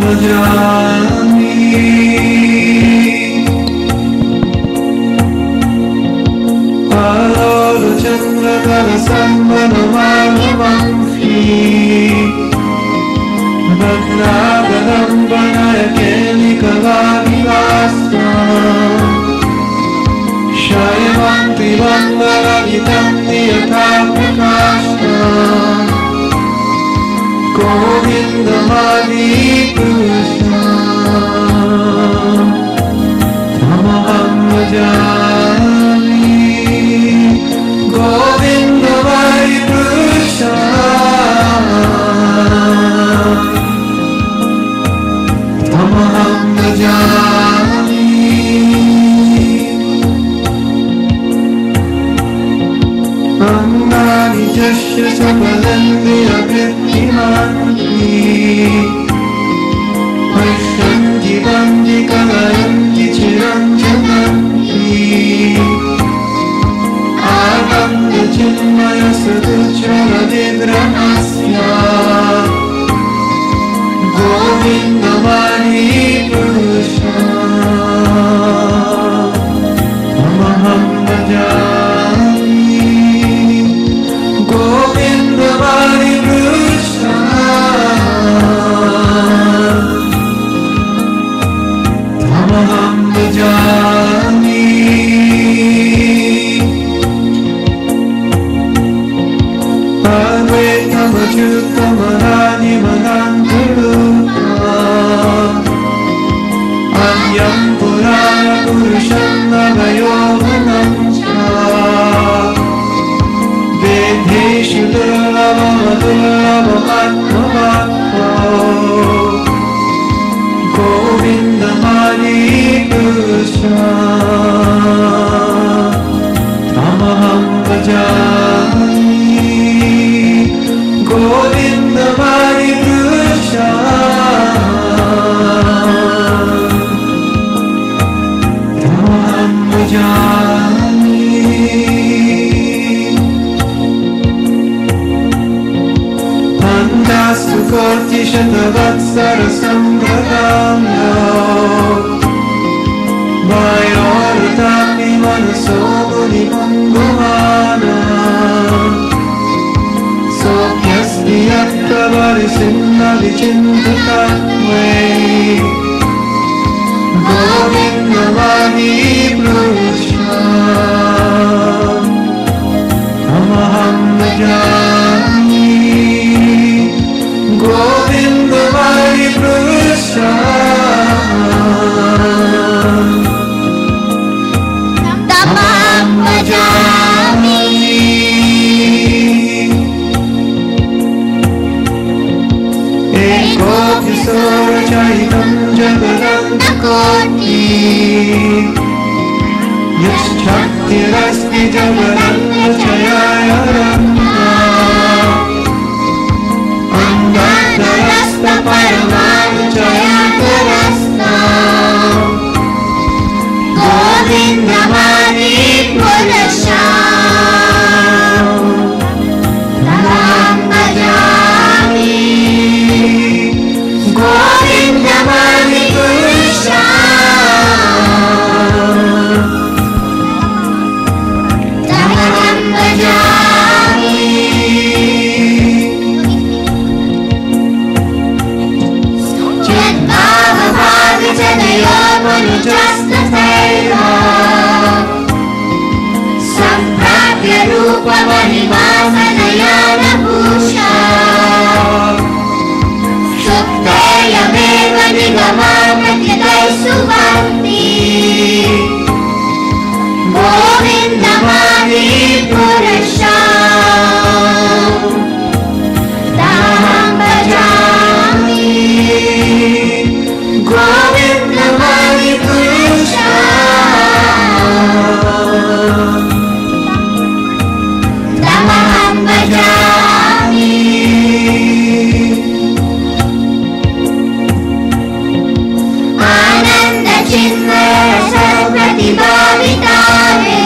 bhajami. Alora chandra kara sambhana manavamshi. Bhadnagaram banaya kelikavavivasta. Shayavanti vandaravitam niyata prakashta. Govindamadi Krishna Tamaham bhajami. Govindamadi Krishna Tamaham bhajami. Angani jasya sapalandriya vrittimanti. Paishanti vanti kalayanti chiranjananti. Ananda chinmaya saduchara vigramasya. Govindamadi Krishna Tamaham bhajami. Govindamadi Krishna Tamaham bhajami. Advaitam achyutam ananyam anantarupa. Anyam purana purusham navayohanam cha. Vedeshu durlabam adurlabam atmavatma. Govindamadi Krishna Tamaham bhajami. Govindamadi Krishna Tamaham bhajami. Pantastu koti shatavatsara sambhaganya. Vayorutami manaso muni mangumana. Sokyasti yatta varisinna vichintatatve. Govindamadi Krishna Tamaham bhajami. Govindamadi Krishna Tamaham bhajami. Eko kisora chahitam jagadanta koti. Yashchaktirasti jagadanta chayaya ranga. Angatarasta paramana chayatarasta. Govindamadi Krishna Tamaham bhajami. Govindamadi Krishna Tamaham bhajami. Chidbhava bhavichanaya manujastataiva. Samprapya rupa manivasanayana bhusha. Suktayameva nigamamatitai suvanti. Govindamadi Krishna Tamaham bhajami. Govindamadi Krishna Tamaham bhajami. Ananda chinmaya sapratibhavitave.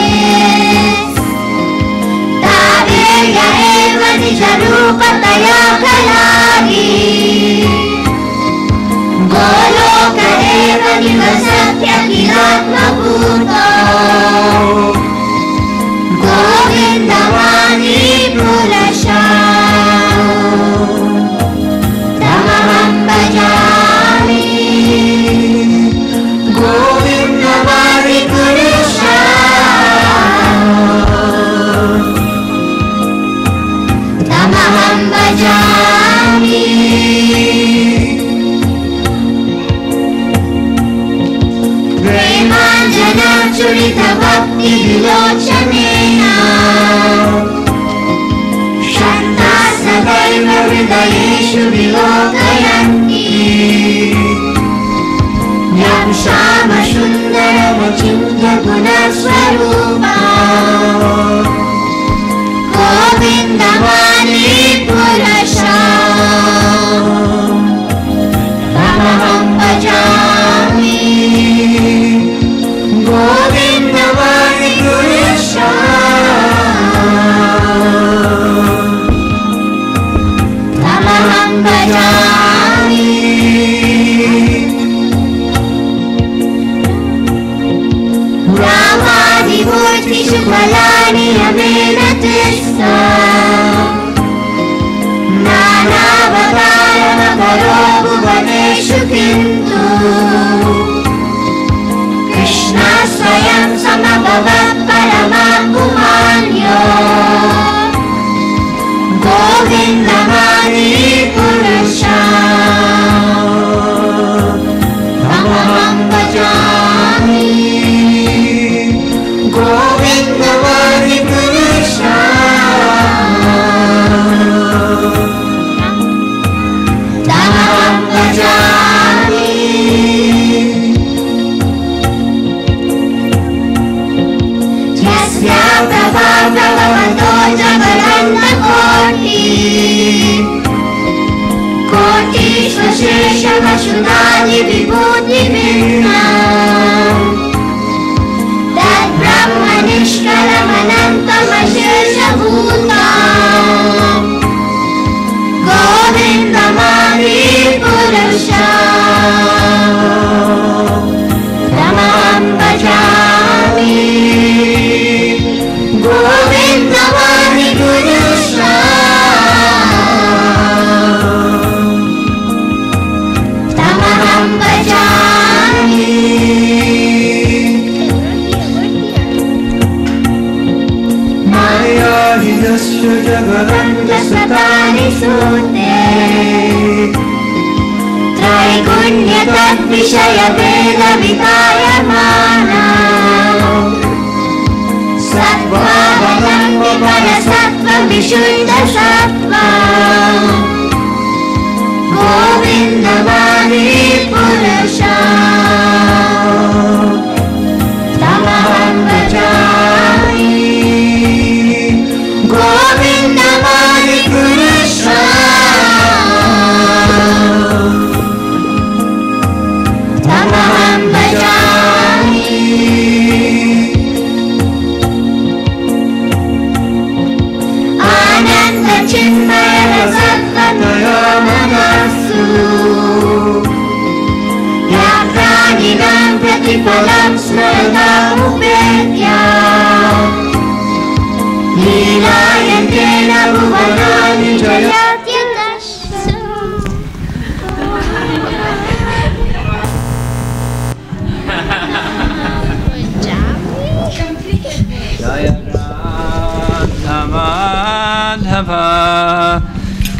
Taveya eva nija rupataya kalagi. Satyakhilatma bhuto Govindavani purasha Tamaham bhajami Govindavani purasha Tamaham bhajami Premanjana churita bhakti vilochanena Shanta sadaiva hridayeshu vilokayanti Yam shama sundarama chinta gunaswarupa Govindavani purasha Tamaham bhajami Govindavani purasha Tamaham bhajami Ramadivurti shukhalani amena tissa Nanavataram karo bhuvaneshu kintu Krishna swayam samabhavat paramapumanyo Govindavani purasha Tamaham bhajami Govindavani purasha Tamaham bhajami Yasya prabhavanto jagaranda koti Koti svashesha vashunadi vibhuti vinna Tad brahma nishkalam anantam ashesha bhutam Govindavani purasha Tamaham bhajami Govindavani purasha Tamaham bhajami Maya hidasya jagaranda satani sute Traigunya tad vishaya veda vitayamana Sattva vanambi parasattva vishuddha sattva Govindavani purasha Tamaham bhajami Govindavani purasha Tamaham bhajami Ananda chinmaya sattvataya manasu Ya praninam pratipalam smaranam upetya Leelayantena bhuvanani jayatyadasya Jaya Radha Madhava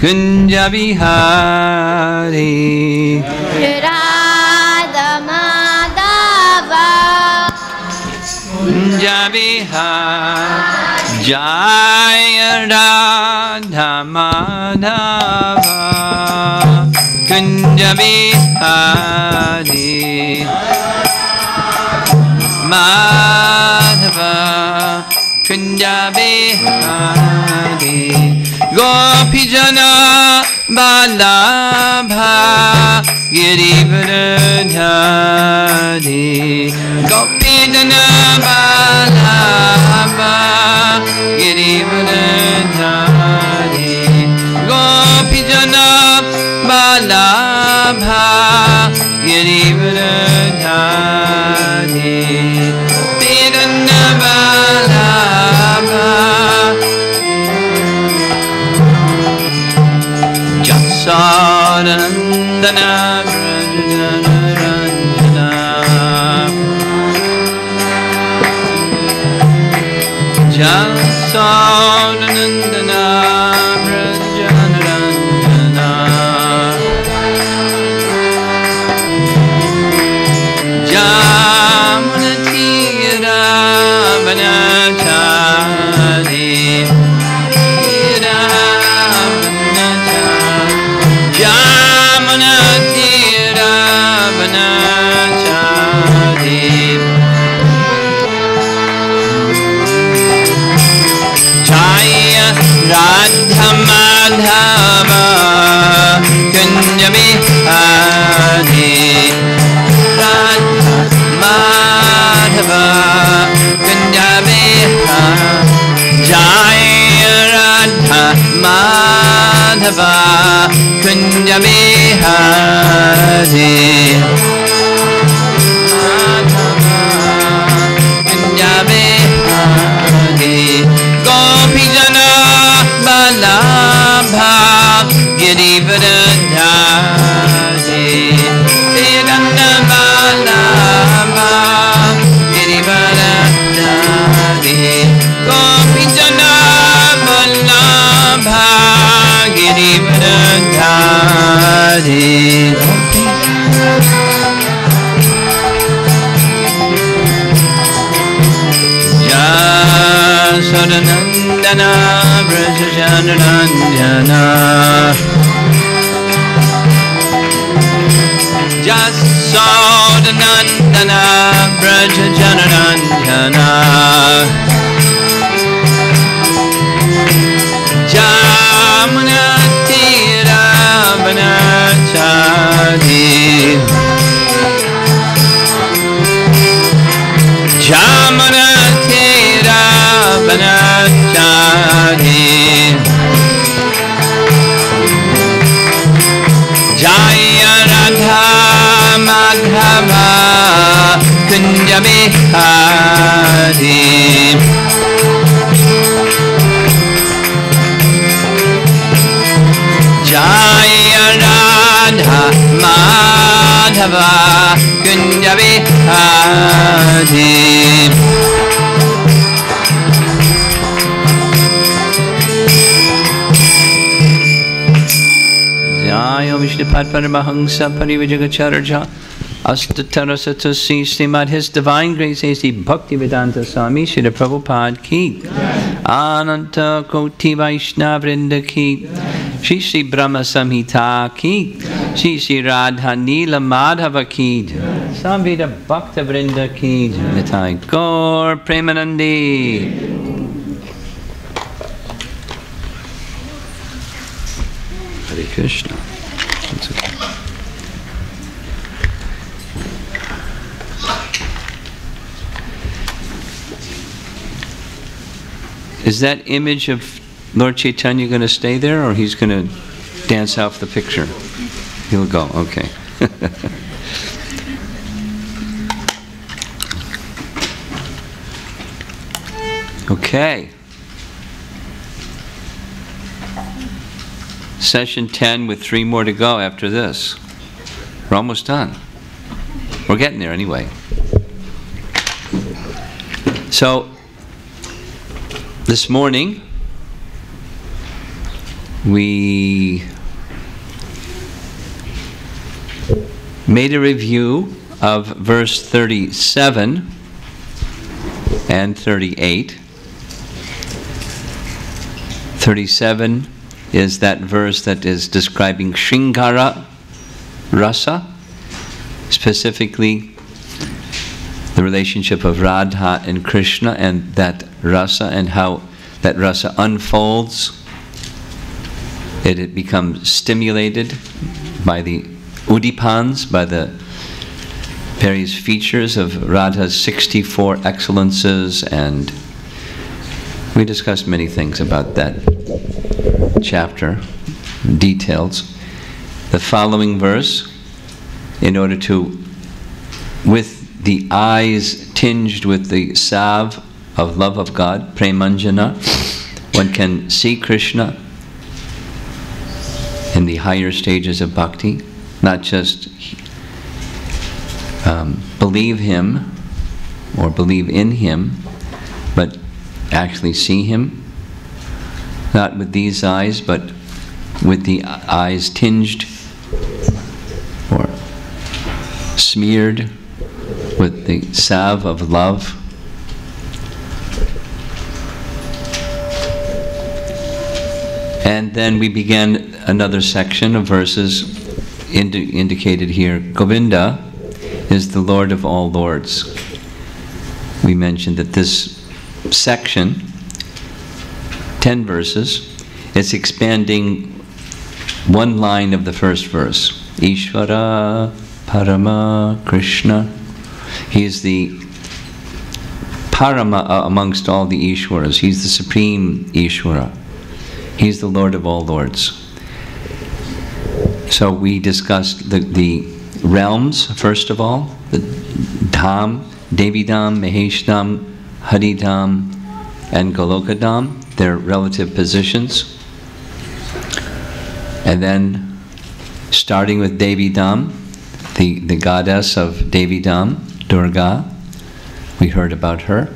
Kunja Bihari Radha Madhava Kunja Bihari Jaya Radha Madhava Kunja Bihari Madhava Kunja Bihari Gopijana Balabha Girivardhari Gopijana Balabha Girivardhari Gopijana Balabha Girivardhari Nandana Brajajanarandana Jasodanandana Brajajanarandana Jamunatira Vanachari Madhava Kunjabi Adi Radha Madhava Kunjabi Jaya Radha Madhava Kunjabi Adi Madhava Kunjabi Adi Gopi Jana Balabha Girivardhari Vedanta Balabha Girivardhari Gopijana Balabha Girivardhari Jasodanandana Brajajanarandana Jasodanandana Brajajanarandana Jamunatira Vanachari Jamunatira Vanachari Jaya Radha Madhava Kunjabi Hari Jaya Radha Madhava Kunjabi Hari Jaya Vishnupad Paramahamsa Parivajagacharya Astatarasatasi Srimad His Divine Grace A.C. Bhaktivedanta Swami Śrī Prabhupada Ki Ananta Koti Vaishnavrinda Ki Śrī Brahma Samhita Ki Śrī Radha Nila Madhava Ki Samveda Bhakta Vrinda Ki Nitai Gaur Premanandi. Hare Krishna. That's okay. Is that image of Lord Chaitanya going to stay there, or he's going to dance off the picture? He'll go, okay. Okay. Session 10 with 3 more to go after this. We're almost done. We're getting there anyway. So, this morning, we made a review of verse 37 and 38. 37 is that verse that is describing Shringara Rasa, specifically the relationship of Radha and Krishna and that rasa and how that rasa unfolds. It becomes stimulated by the udipans, by the various features of Radha's 64 excellences, and we discussed many things about that chapter, details. The following verse, in order to, with the eyes tinged with the salve of love of God, premanjana, one can see Krishna in the higher stages of bhakti, not just believe him or believe in him, but actually see him, not with these eyes, but with the eyes tinged or smeared with the salve of love. And then we began another section of verses indicated here. Govinda is the Lord of all lords. We mentioned that this section, 10 verses, it's expanding one line of the first verse. Ishvara Parama Krishna. He is the Parama amongst all the Ishwaras. He's the supreme Ishvara. He's the Lord of all lords. So we discussed the realms, first of all, the Dham, Devi Dham, Mahesh Dham, Hari Dham, and Goloka Dham, their relative positions. And then, starting with Devi Dham, the goddess of Devi Dham, Durga, we heard about her,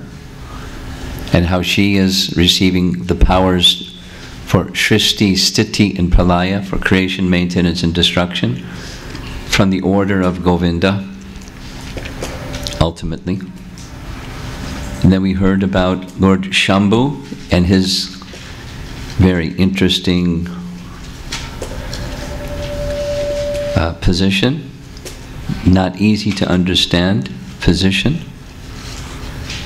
and how she is receiving the powers for Shrishti, Sthiti, and Pralaya, for creation, maintenance, and destruction, from the order of Govinda, ultimately. And then we heard about Lord Shambhu and his very interesting position, not easy to understand position,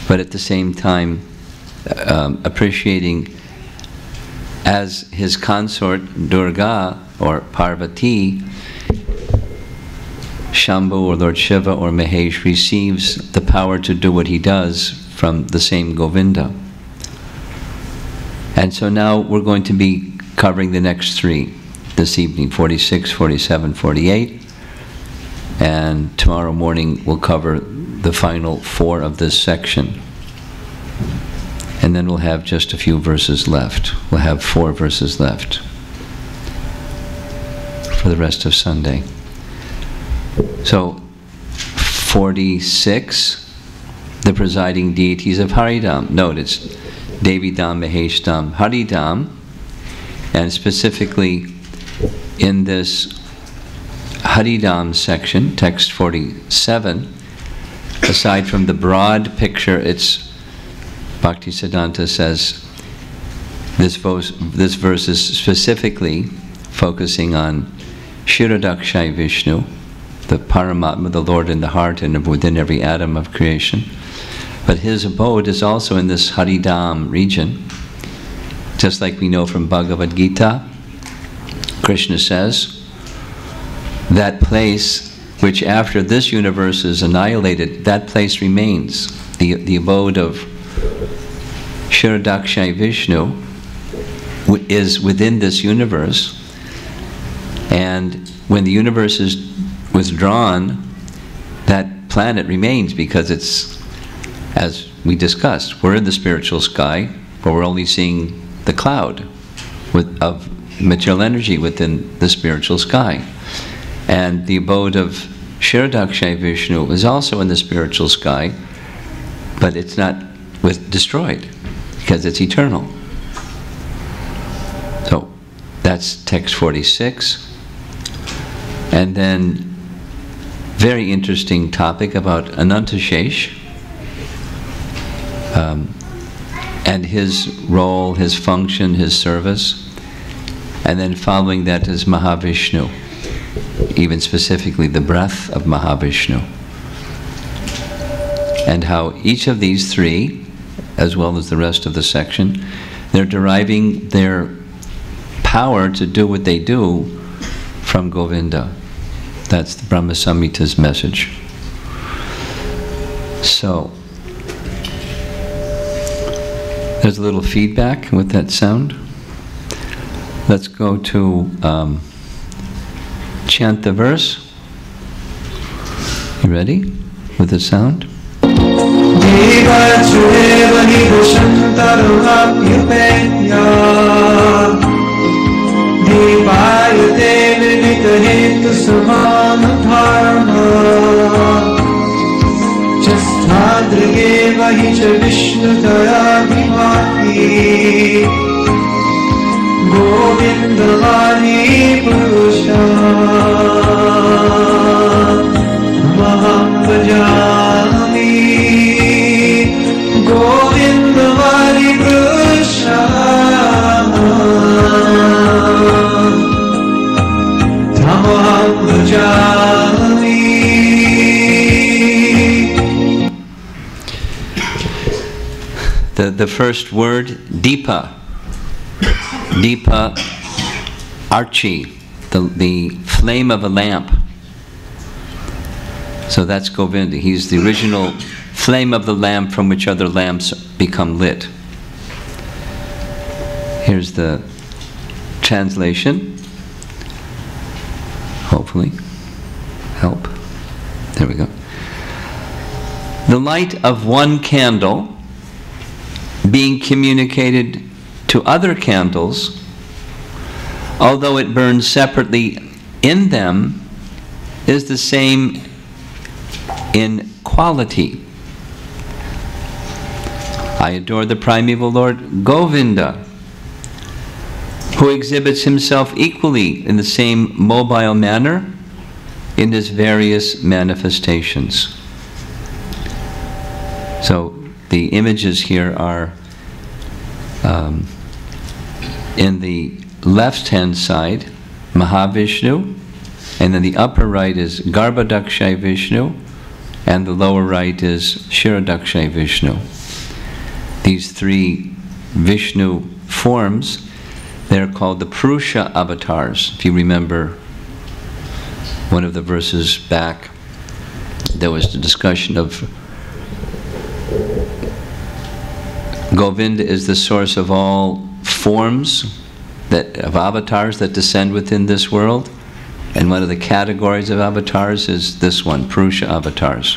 but at the same time appreciating as his consort Durga or Parvati, Shambhu or Lord Shiva or Mahesh receives the power to do what he does from the same Govinda. And so now we're going to be covering the next three this evening, 46, 47, 48. And tomorrow morning we'll cover the final 4 of this section. And then we'll have just a few verses left. We'll have 4 verses left for the rest of Sunday. So, 46, the presiding deities of Haridham. Note, it's Devi Dham, Mahesh Dham, Haridham, and specifically in this Haridham section, text 47, aside from the broad picture, it's Bhaktisiddhanta says this verse is specifically focusing on Kshirodakshai Vishnu, the Paramatma, the Lord in the heart and within every atom of creation. But his abode is also in this Haridham region. Just like we know from Bhagavad Gita, Krishna says, that place which after this universe is annihilated, that place remains. The abode of Kshirodakshai Vishnu is within this universe, and when the universe is withdrawn, that planet remains because it's, as we discussed, we're in the spiritual sky, but we're only seeing the cloud of material energy within the spiritual sky. And the abode of Kshirodakshai Vishnu is also in the spiritual sky, but it's not destroyed because it's eternal. So that's text 46. And then very interesting topic about Anantashesh and his role, his function, his service. And then following that is Mahavishnu, even specifically the breath of Mahavishnu. And how each of these three, as well as the rest of the section, they're deriving their power to do what they do from Govinda. That's the Brahma Samhita's message. So, there's a little feedback with that sound. Let's go to chant the verse. You ready with the sound? Dīpāyate nirmita hetu samā cha Vishnu dayabhimati Govinda Adi Purusha Maham bhajami Govinda Adi Purusha Tamaham bhajami. The first word, Deepa. Deepa, Archi, the flame of a lamp. So that's Govinda. He's the original flame of the lamp from which other lamps become lit. Here's the translation. Hopefully. Help. There we go. The light of one candle being communicated to other candles, although it burns separately in them, is the same in quality. I adore the primeval Lord Govinda, who exhibits himself equally in the same mobile manner in his various manifestations. So the images here are in the left-hand side, Mahavishnu, and then the upper right is Garbhodakshay Vishnu, and the lower right is Kshirodakshay Vishnu. These three Vishnu forms, they're called the Purusha avatars. If you remember one of the verses back, there was the discussion of Govinda is the source of all forms of avatars that descend within this world, and one of the categories of avatars is this one, Purusha avatars.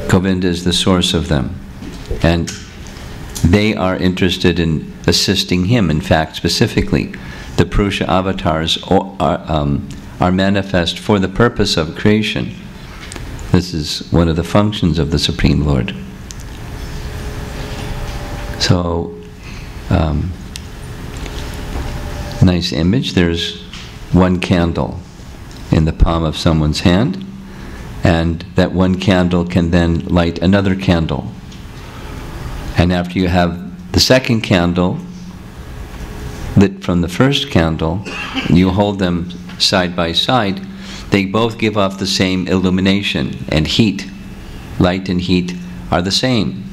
Govinda is the source of them, and they are interested in assisting him. In fact, specifically, the Purusha avatars are manifest for the purpose of creation. This is one of the functions of the Supreme Lord. So, nice image. There's one candle in the palm of someone's hand, and that one candle can then light another candle. And after you have the second candle lit from the first candle, you hold them side by side, they both give off the same illumination and heat. Light and heat are the same.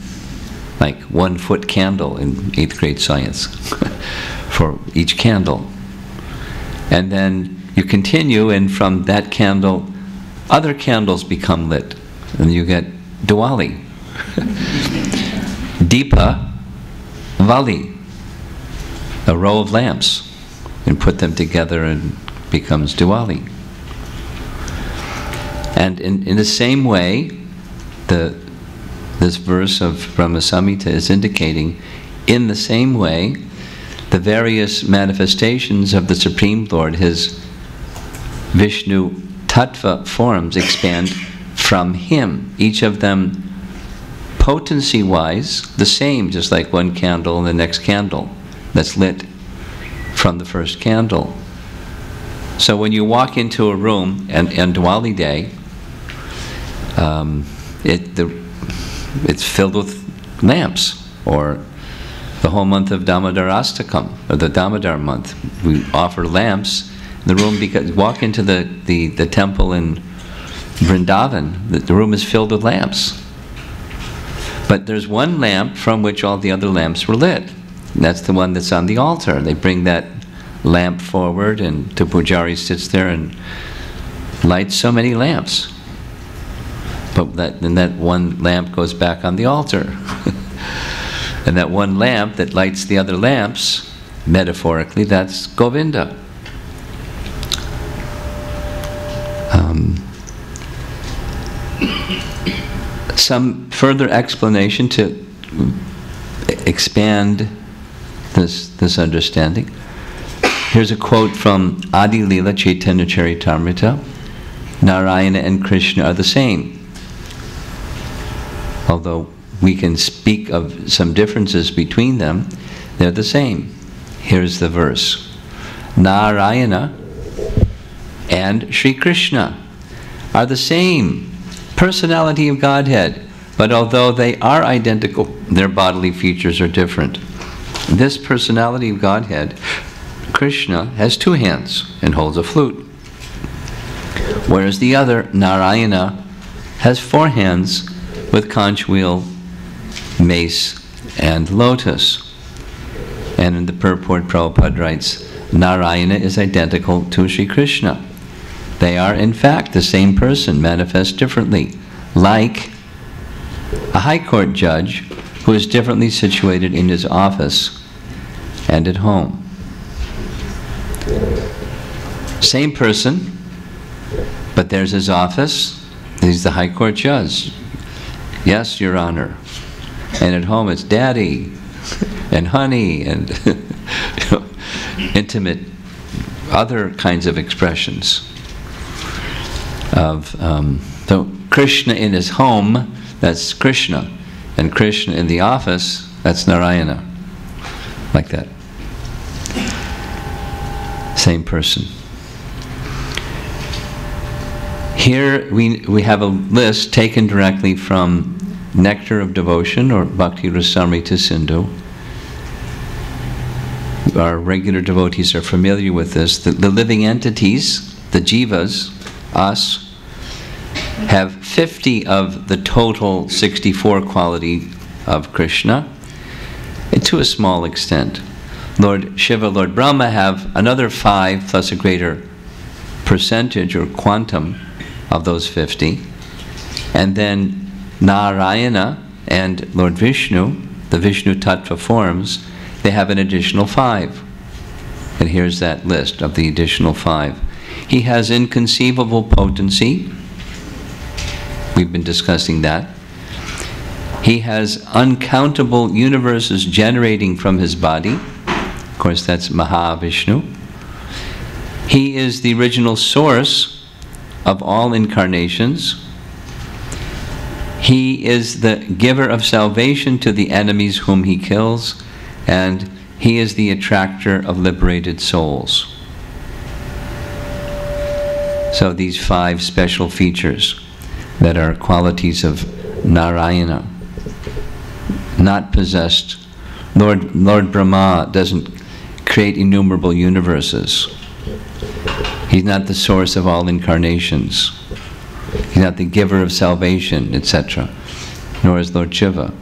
Like 1 foot candle in 8th grade science for each candle. And then you continue, and from that candle, other candles become lit, and you get Diwali. Deepa Vali, a row of lamps, and put them together and becomes Diwali. And in the same way, this verse of Brahma Samhita is indicating, in the same way, the various manifestations of the Supreme Lord, his Vishnu Tattva forms, expand from him. Each of them potency-wise the same, just like one candle and the next candle that's lit from the first candle. So when you walk into a room and Diwali Day, it's filled with lamps, or the whole month of Damodarastakam, or the Damodar month. We offer lamps in the room, because walk into the temple in Vrindavan, the room is filled with lamps. But there's one lamp from which all the other lamps were lit. And that's the one that's on the altar. They bring that lamp forward, and the pujari sits there and lights so many lamps. But then that one lamp goes back on the altar. And that one lamp that lights the other lamps, metaphorically, that's Govinda. Some further explanation to expand this understanding. Here's a quote from Adi Lila Chaitanya Charitamrita. Narayana and Krishna are the same. Although we can speak of some differences between them, they're the same. Here's the verse. Narayana and Śrī Krishna are the same personality of Godhead, but although they are identical, their bodily features are different. This personality of Godhead, Krishna, has 2 hands and holds a flute, whereas the other, Narayana, has 4 hands with conch wheel, mace, and lotus. And in the purport, Prabhupada writes, Narayana is identical to Śrī Krishna. They are, in fact, the same person, manifest differently, like a high court judge who is differently situated in his office and at home. Same person, but there's his office. He's the high court judge. Yes, Your Honor. And at home it's Daddy and Honey and intimate other kinds of expressions of so Krishna in his home, that's Krishna, and Krishna in the office, that's Narayana, like that. Same person. Here we have a list taken directly from Nectar of Devotion, or Bhakti Rasamrita Sindhu. Our regular devotees are familiar with this. The living entities, the jivas, us, have 50 of the total 64 quality of Krishna, and to a small extent. Lord Shiva, Lord Brahma have another 5 plus a greater percentage or quantum of those 50. And then Narayana and Lord Vishnu, the Vishnu Tattva forms, they have an additional 5. And here's that list of the additional 5. He has inconceivable potency. We've been discussing that. He has uncountable universes generating from his body. Of course, that's Mahavishnu. He is the original source of all incarnations. He is the giver of salvation to the enemies whom he kills, and he is the attractor of liberated souls. So these 5 special features that are qualities of Narayana, not possessed. Lord Brahma doesn't create innumerable universes. He's not the source of all incarnations. He's not the giver of salvation, etc. Nor is Lord Shiva.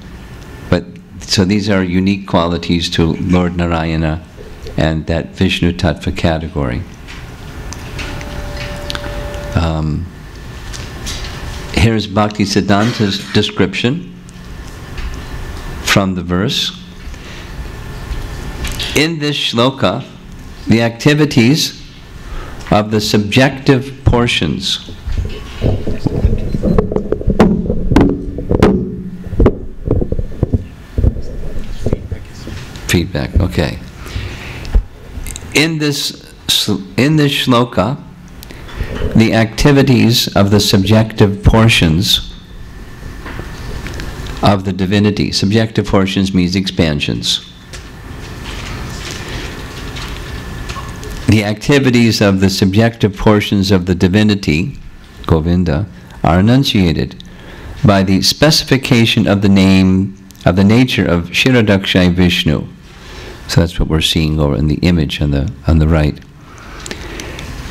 But so these are unique qualities to Lord Narayana and that Vishnu Tattva category. Here's Bhaktisiddhanta's description from the verse. In this shloka, the activities of the subjective portions feedback, okay. In this shloka, the activities of the subjective portions of the divinity. Subjective portions means expansions. The activities of the subjective portions of the divinity, Govinda, are enunciated by the specification of the name, of the nature of Kshirodakshai Vishnu. So that's what we're seeing over in the image on the right.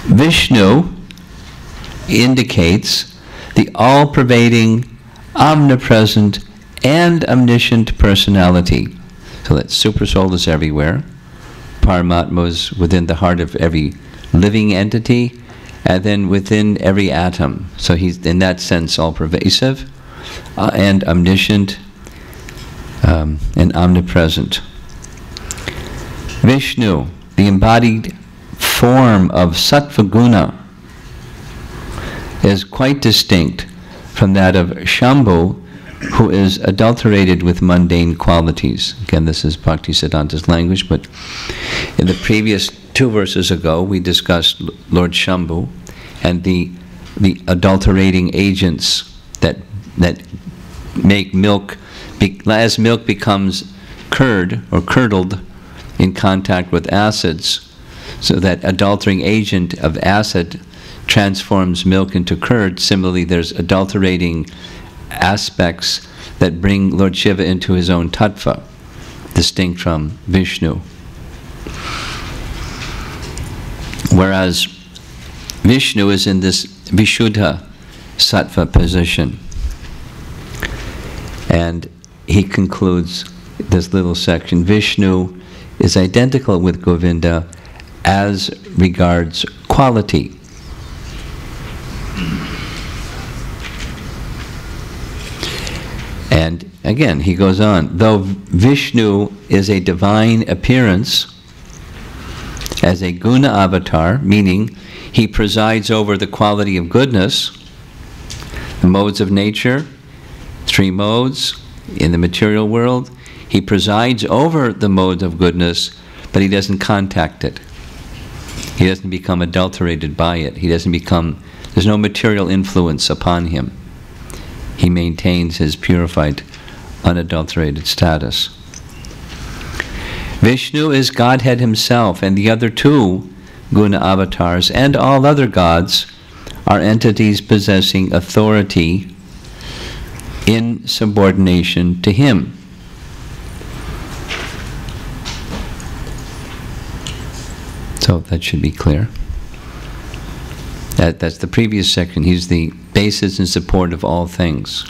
Vishnu indicates the all-pervading, omnipresent, and omniscient personality. So that Supersoul is everywhere. Paramatma is within the heart of every living entity, and then within every atom. So he's, in that sense, all-pervasive, and omniscient, and omnipresent. Vishnu, the embodied form of Sattva Guna, is quite distinct from that of Shambhu, who is adulterated with mundane qualities. Again, this is Bhaktisiddhanta's language, but in the previous 2 verses ago, we discussed Lord Shambhu and the adulterating agents that make milk, as milk becomes curd or curdled in contact with acids, so that adulterating agent of acid transforms milk into curd. Similarly, there's adulterating aspects that bring Lord Shiva into his own tattva, distinct from Vishnu. Whereas Vishnu is in this Vishuddha sattva position. And he concludes this little section, Vishnu is identical with Govinda as regards quality. And again, he goes on, though Vishnu is a divine appearance as a guna avatar, meaning he presides over the quality of goodness, the modes of nature, 3 modes in the material world, he presides over the mode of goodness, but he doesn't contact it. He doesn't become adulterated by it. He doesn't become, there's no material influence upon him. He maintains his purified, unadulterated status. Vishnu is Godhead himself, and the other 2 guna avatars and all other gods are entities possessing authority in subordination to him. So that should be clear. That's the previous section. He's the basis and support of all things.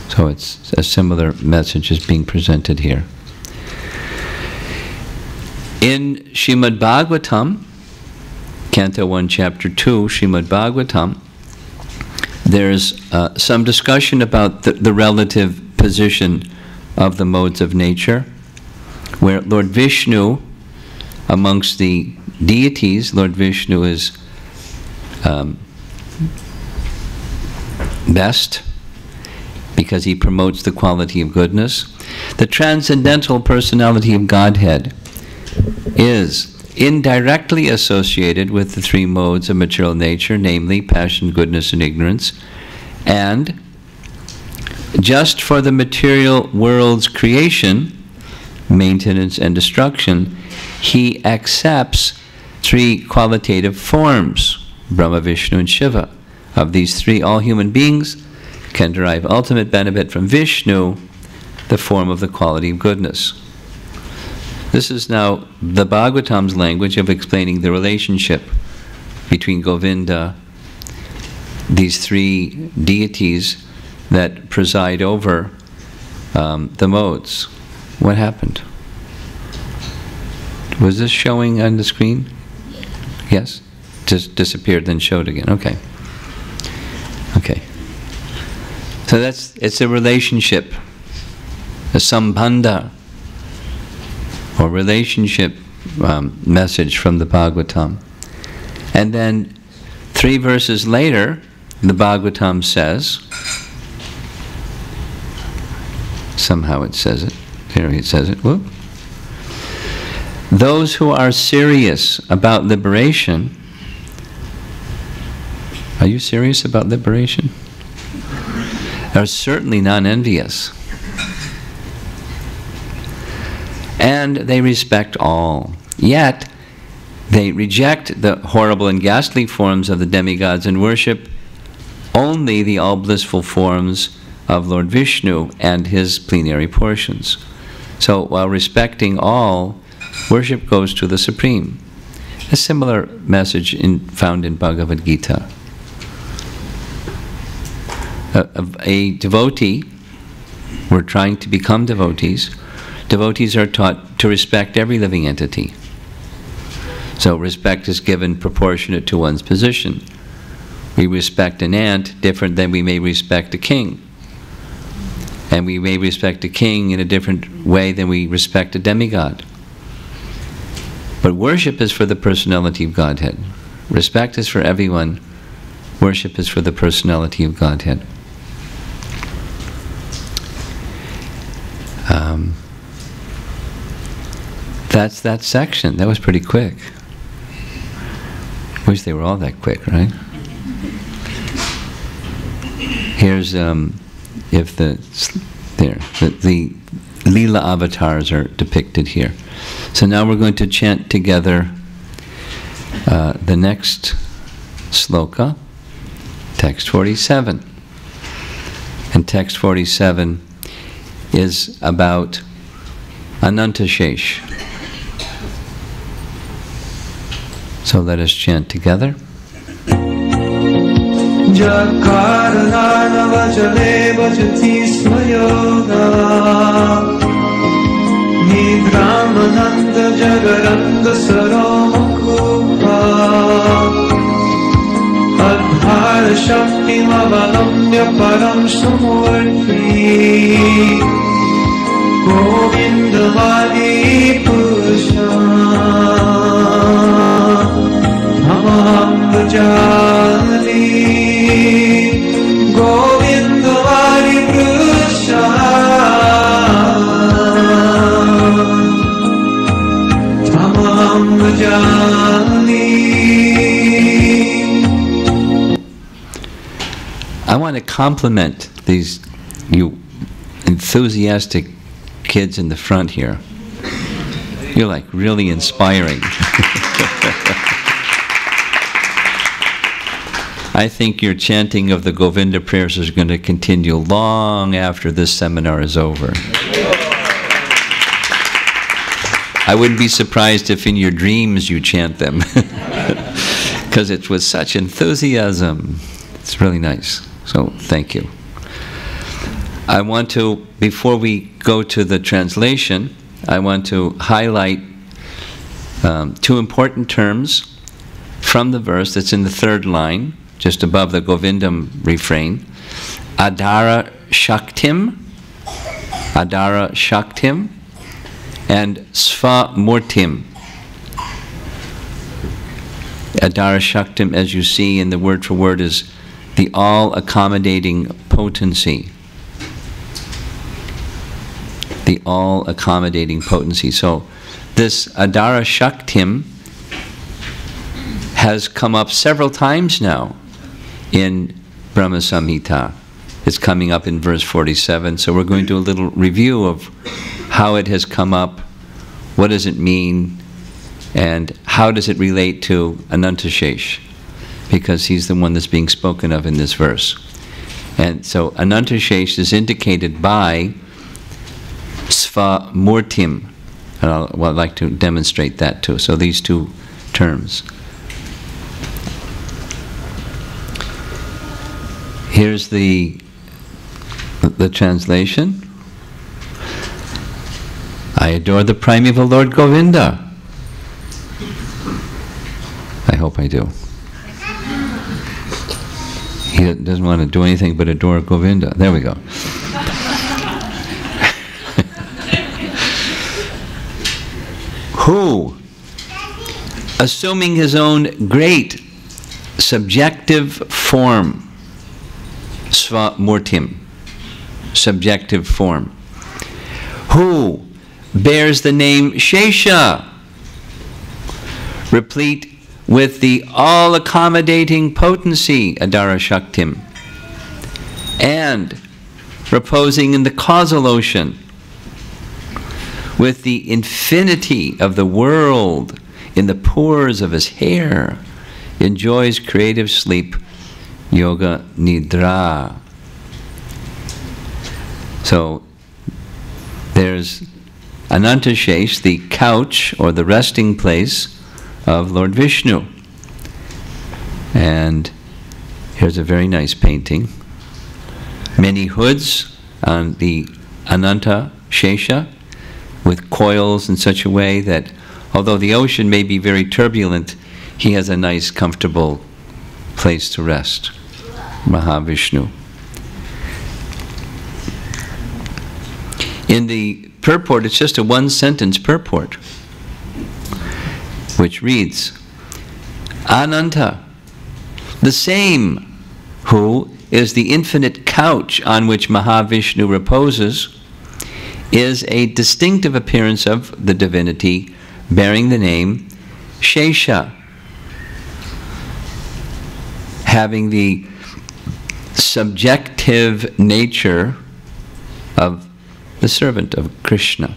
So it's a similar message is being presented here. In Śrīmad Bhagavatam, Canto 1, Chapter 2, Śrīmad Bhagavatam, there's some discussion about the relative position of the modes of nature, where Lord Vishnu, amongst the deities, Lord Vishnu is best because he promotes the quality of goodness. The transcendental personality of Godhead is indirectly associated with the 3 modes of material nature, namely passion, goodness, and ignorance. And just for the material world's creation, maintenance, and destruction, he accepts 3 qualitative forms, Brahma, Vishnu, and Shiva. Of these 3, all human beings can derive ultimate benefit from Vishnu, the form of the quality of goodness. This is now the Bhagavatam's language of explaining the relationship between Govinda, these 3 deities that preside over the modes. What happened? Was this showing on the screen? Yes? Just disappeared, then showed again. Okay. Okay. So it's a relationship, a sambandha, or relationship message from the Bhagavatam. And then 3 verses later, the Bhagavatam says, somehow it says it, here it says it, whoop. Those who are serious about liberation, are you serious about liberation? Are certainly non-envious. And they respect all. Yet, they reject the horrible and ghastly forms of the demigods and worship only the all-blissful forms of Lord Vishnu and his plenary portions. So, while respecting all, worship goes to the Supreme. A similar message found in Bhagavad Gita. A devotee, we're trying to become devotees. Devotees are taught to respect every living entity. So respect is given proportionate to one's position. We respect an ant different than we may respect a king. And we may respect a king in a different way than we respect a demigod. But worship is for the personality of Godhead. Respect is for everyone. Worship is for the personality of Godhead. That's that section. That was pretty quick. Wish they were all that quick, right? Here's if the Leela avatars are depicted here. So now we're going to chant together the next sloka, text 47. And text 47 is about Anantashesh. So let us chant together. Jakarana-vachale vachati smayoga Nidramananda jagaranda saromakupa Adhara shakti avalamya param samurti Govinda vadi purusha Namaham bhajani Govinda Vari Krishna Tamam Bhajani. I want to compliment these you enthusiastic kids in the front here. You're like really inspiring. I think your chanting of the Govinda prayers is going to continue long after this seminar is over. I wouldn't be surprised if in your dreams you chant them, because it's with such enthusiasm. It's really nice. So thank you. I want to, before we go to the translation, I want to highlight two important terms from the verse that's in the third line, just above the Govindam refrain. Adhara Shaktim, and Sva Murtim. Adhara Shaktim, as you see in the word for word, is the all-accommodating potency. The all-accommodating potency. So this Adhara Shaktim has come up several times now in Brahma Samhita. It's coming up in verse 47. So we're going to do a little review of how it has come up, what does it mean, and how does it relate to Anantashesh, because he's the one that's being spoken of in this verse. And so Anantashesh is indicated by Sva Murtim. And I'd like to demonstrate that too. So these two terms. Here's the translation. I adore the primeval Lord Govinda. I hope I do. He doesn't want to do anything but adore Govinda. There we go. Who, assuming his own great subjective form, Sva Murtim, subjective form, who bears the name Shesha, replete with the all-accommodating potency, Adhara Shaktim, and reposing in the causal ocean, with the infinity of the world in the pores of his hair, enjoys creative sleep, yoga nidra. So there's Anantashesh, the couch or the resting place of Lord Vishnu. And here's a very nice painting. Many hoods on the Ananta Shesha, with coils in such a way that although the ocean may be very turbulent, he has a nice, comfortable place to rest. Mahavishnu. In the purport, it's just a one-sentence purport, which reads, Ananta, the same who is the infinite couch on which Mahavishnu reposes, is a distinctive appearance of the divinity bearing the name Shesha, having the subjective nature of the servant of Krishna.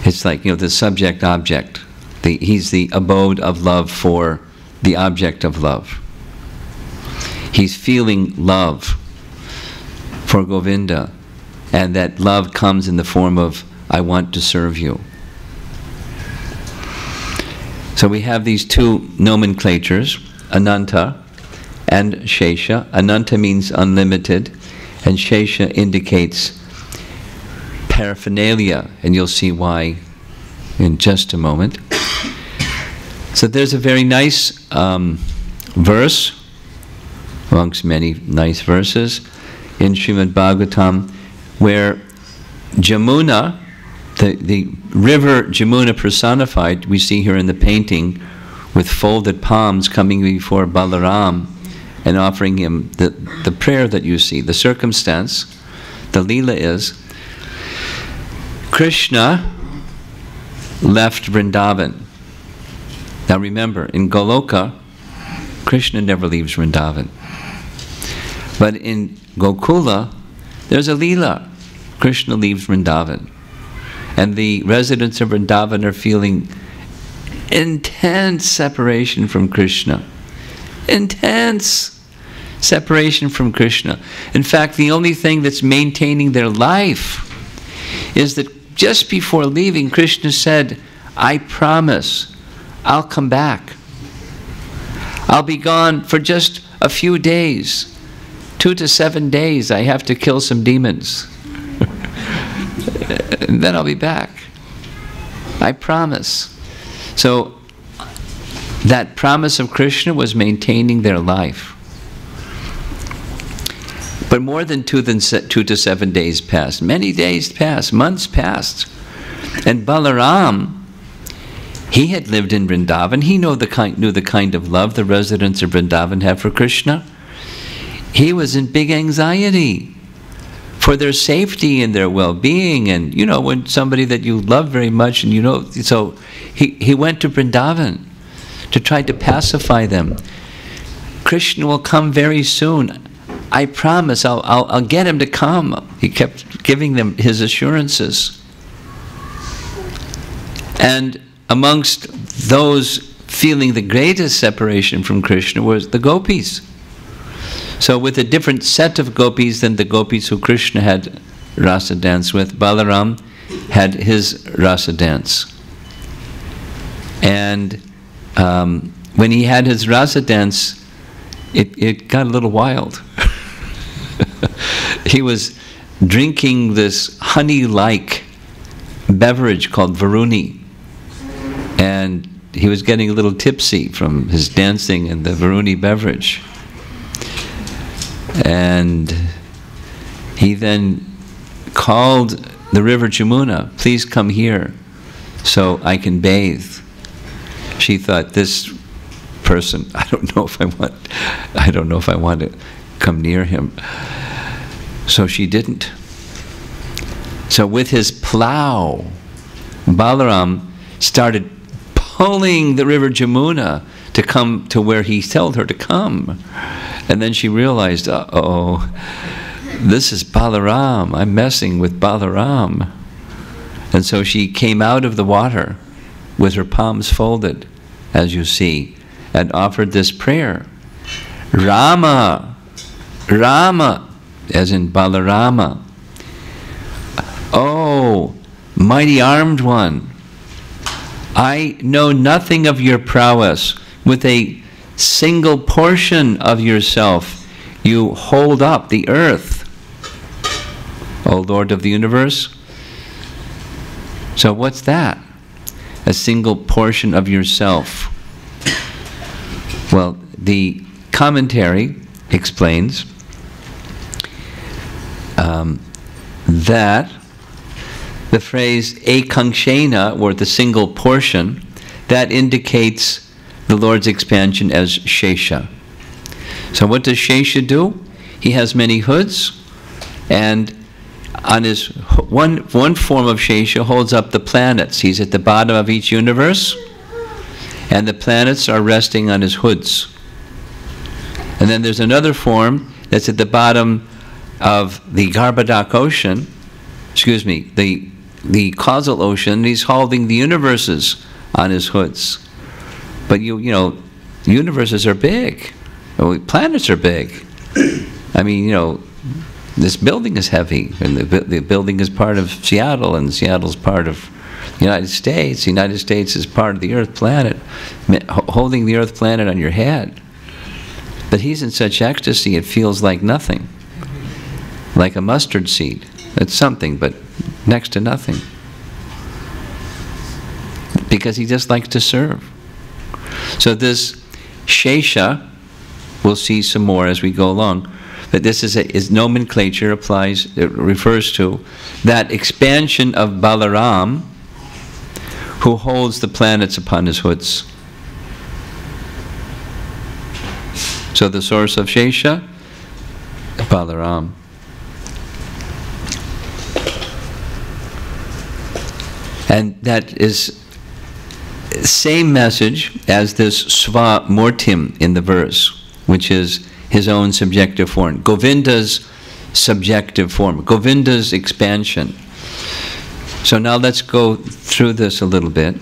It's like, the subject-object. He's the abode of love for the object of love. He's feeling love for Govinda, and that love comes in the form of, I want to serve you. So we have these two nomenclatures, Ananta and Shesha. Ananta means unlimited, and Shesha indicates paraphernalia, and you'll see why in just a moment. So there's a very nice verse, amongst many nice verses, in Srimad Bhagavatam, where Jamuna, the river Jamuna personified, we see here in the painting, with folded palms coming before Balaram and offering him the prayer that you see. The circumstance, the Leela is, Krishna left Vrindavan. Now remember, in Goloka, Krishna never leaves Vrindavan. But in Gokula, there's a Leela. Krishna leaves Vrindavan. And the residents of Vrindavan are feeling intense separation from Krishna. Intense separation from Krishna. In fact, the only thing that's maintaining their life is that just before leaving, Krishna said, I promise, I'll come back. I'll be gone for just a few days. 2 to 7 days, I have to kill some demons. And then I'll be back. I promise. So, that promise of Krishna was maintaining their life. But more than 2 to 7 days passed. Many days passed, months passed. And Balaram, he had lived in Vrindavan. He knew the kind of love the residents of Vrindavan have for Krishna. He was in big anxiety for their safety and their well-being. And, when somebody that you love very much, and so he went to Vrindavan to try to pacify them. Krishna will come very soon. I promise, I'll get him to come. He kept giving them his assurances. And amongst those feeling the greatest separation from Krishna was the gopis. So with a different set of gopis than the gopis who Krishna had rasa dance with, Balaram had his rasa dance. And when he had his rasa dance, it got a little wild. He was drinking this honey-like beverage called Varuni. And he was getting a little tipsy from his dancing and the Varuni beverage. And he then called the river Jamuna, please come here so I can bathe. She thought, this person, I don't know if I want to come near him. So she didn't. So with his plow, Balaram started pulling the river Jamuna to come to where he told her to come. And then she realized, uh-oh, this is Balaram. I'm messing with Balaram. And so she came out of the water with her palms folded, as you see, and offered this prayer. Rama, Rama, as in Balarama. Oh, mighty armed one, I know nothing of your prowess. With a single portion of yourself, you hold up the earth, O Lord of the universe. So what's that? A single portion of yourself. Well, the commentary explains that the phrase ekanshena, or the single portion, that indicates the Lord's expansion as Shesha. So what does Shesha do? He has many hoods, and on his one form of Shesha holds up the planets. He's at the bottom of each universe, and the planets are resting on his hoods. And then there's another form that's at the bottom of the Garbhodak ocean, excuse me, the causal ocean, and he's holding the universes on his hoods. But you know, universes are big. Planets are big. I mean, you know, this building is heavy, and the building is part of Seattle, and Seattle's part of the United States. The United States is part of the Earth planet, holding the Earth planet on your head. But he's in such ecstasy, it feels like nothing. Like a mustard seed. It's something, but next to nothing. Because he just likes to serve. So this Shesha, we'll see some more as we go along, but this is nomenclature, applies, it refers to that expansion of Balaram, who holds the planets upon his hoods. So the source of Shesha, Balaram. And that is same message as this Sva Mortim in the verse, which is his own subjective form. Govinda's subjective form. Govinda's expansion. So now let's go through this a little bit.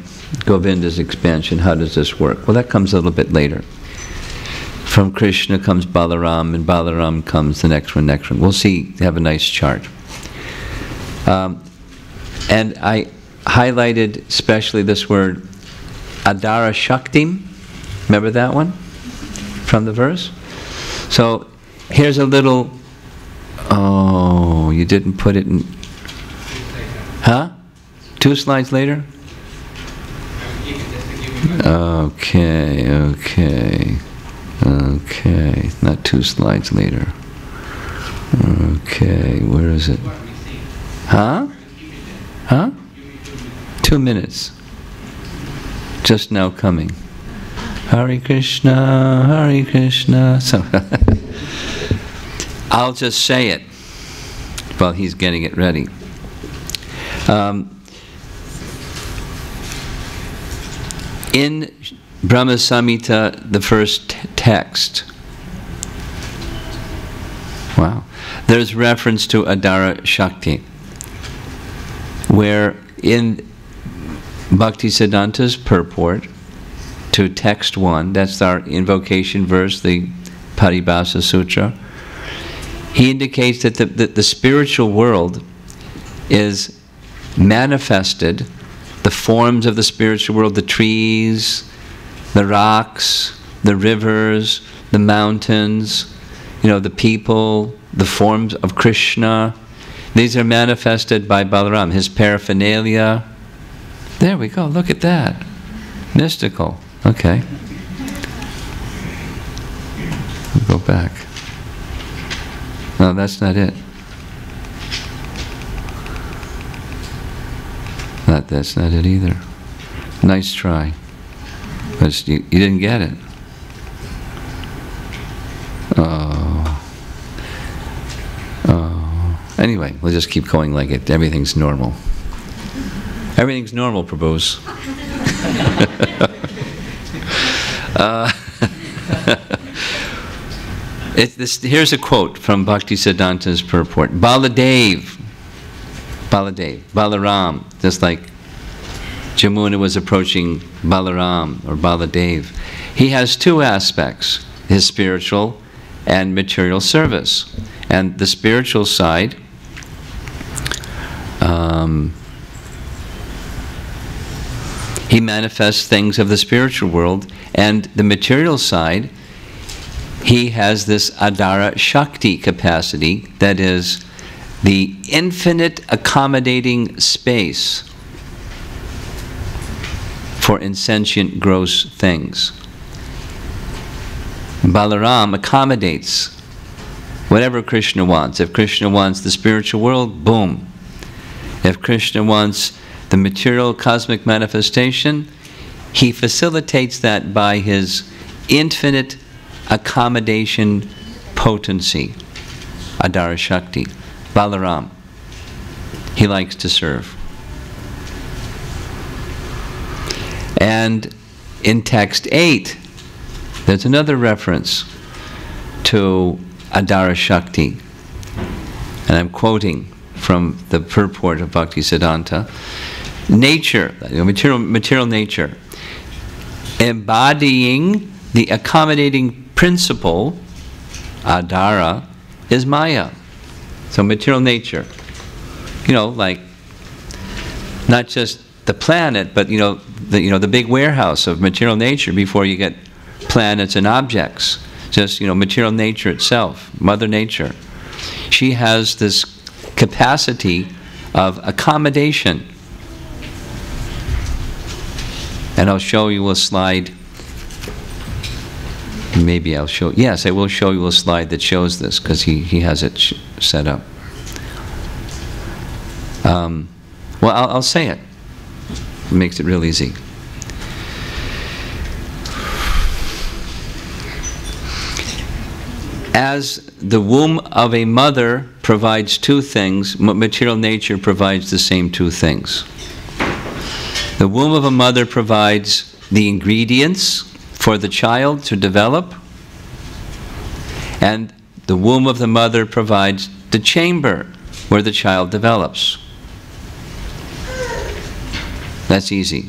Govinda's expansion, how does this work? Well, that comes a little bit later. From Krishna comes Balaram, and Balaram comes the next one, next one. We'll see, have a nice chart. And I highlighted especially this word, Adara Shaktim. Remember that one from the verse? So here's a little, oh, you didn't put it in, huh? 2 slides later? Okay, okay, okay, not 2 slides later. Okay, where is it? Huh? Huh? 2 minutes. Just now coming. Hare Krishna, Hare Krishna. So I'll just say it while he's getting it ready. In Brahma Samhita, the first text, wow, there's reference to Adara Shakti, where in Bhaktisiddhanta's purport to text 1, that's our invocation verse, the Paribhasa Sutra, he indicates that the spiritual world is manifested, the forms of the spiritual world, the trees, the rocks, the rivers, the mountains, you know, the people, the forms of Krishna, these are manifested by Balaram, his paraphernalia. There we go, look at that. Mystical. Okay. We'll go back. No, that's not it. That's not it either. Nice try. But you didn't get it. Oh. Oh. Anyway, we'll just keep going like it. Everything's normal. Everything's normal, Prabhus. Here's a quote from Bhaktisiddhanta's purport. Balaram, just like Jamuna was approaching Balaram or Baladev. He has 2 aspects, his spiritual and material service. And the spiritual side, he manifests things of the spiritual world, and the material side, he has this Adara Shakti capacity, that is, the infinite accommodating space for insentient gross things. Balaram accommodates whatever Krishna wants. If Krishna wants the spiritual world, boom. If Krishna wants the material cosmic manifestation, he facilitates that by his infinite accommodation potency, Adara Shakti. Balaram, he likes to serve. And in text 8, there's another reference to Adara Shakti. And I'm quoting from the purport of Bhaktisiddhanta. Nature, material nature, embodying the accommodating principle, Adara, is Maya. So material nature, like not just the planet, but the big warehouse of material nature before you get planets and objects. Just material nature itself, Mother Nature. She has this capacity of accommodation. And I'll show you a slide. Maybe I'll show. Yes, I will show you a slide that shows this because he has it set up. Well, I'll say it. It makes it real easy. As the womb of a mother provides two things, material nature provides the same two things. The womb of a mother provides the ingredients for the child to develop, and the womb of the mother provides the chamber where the child develops. That's easy.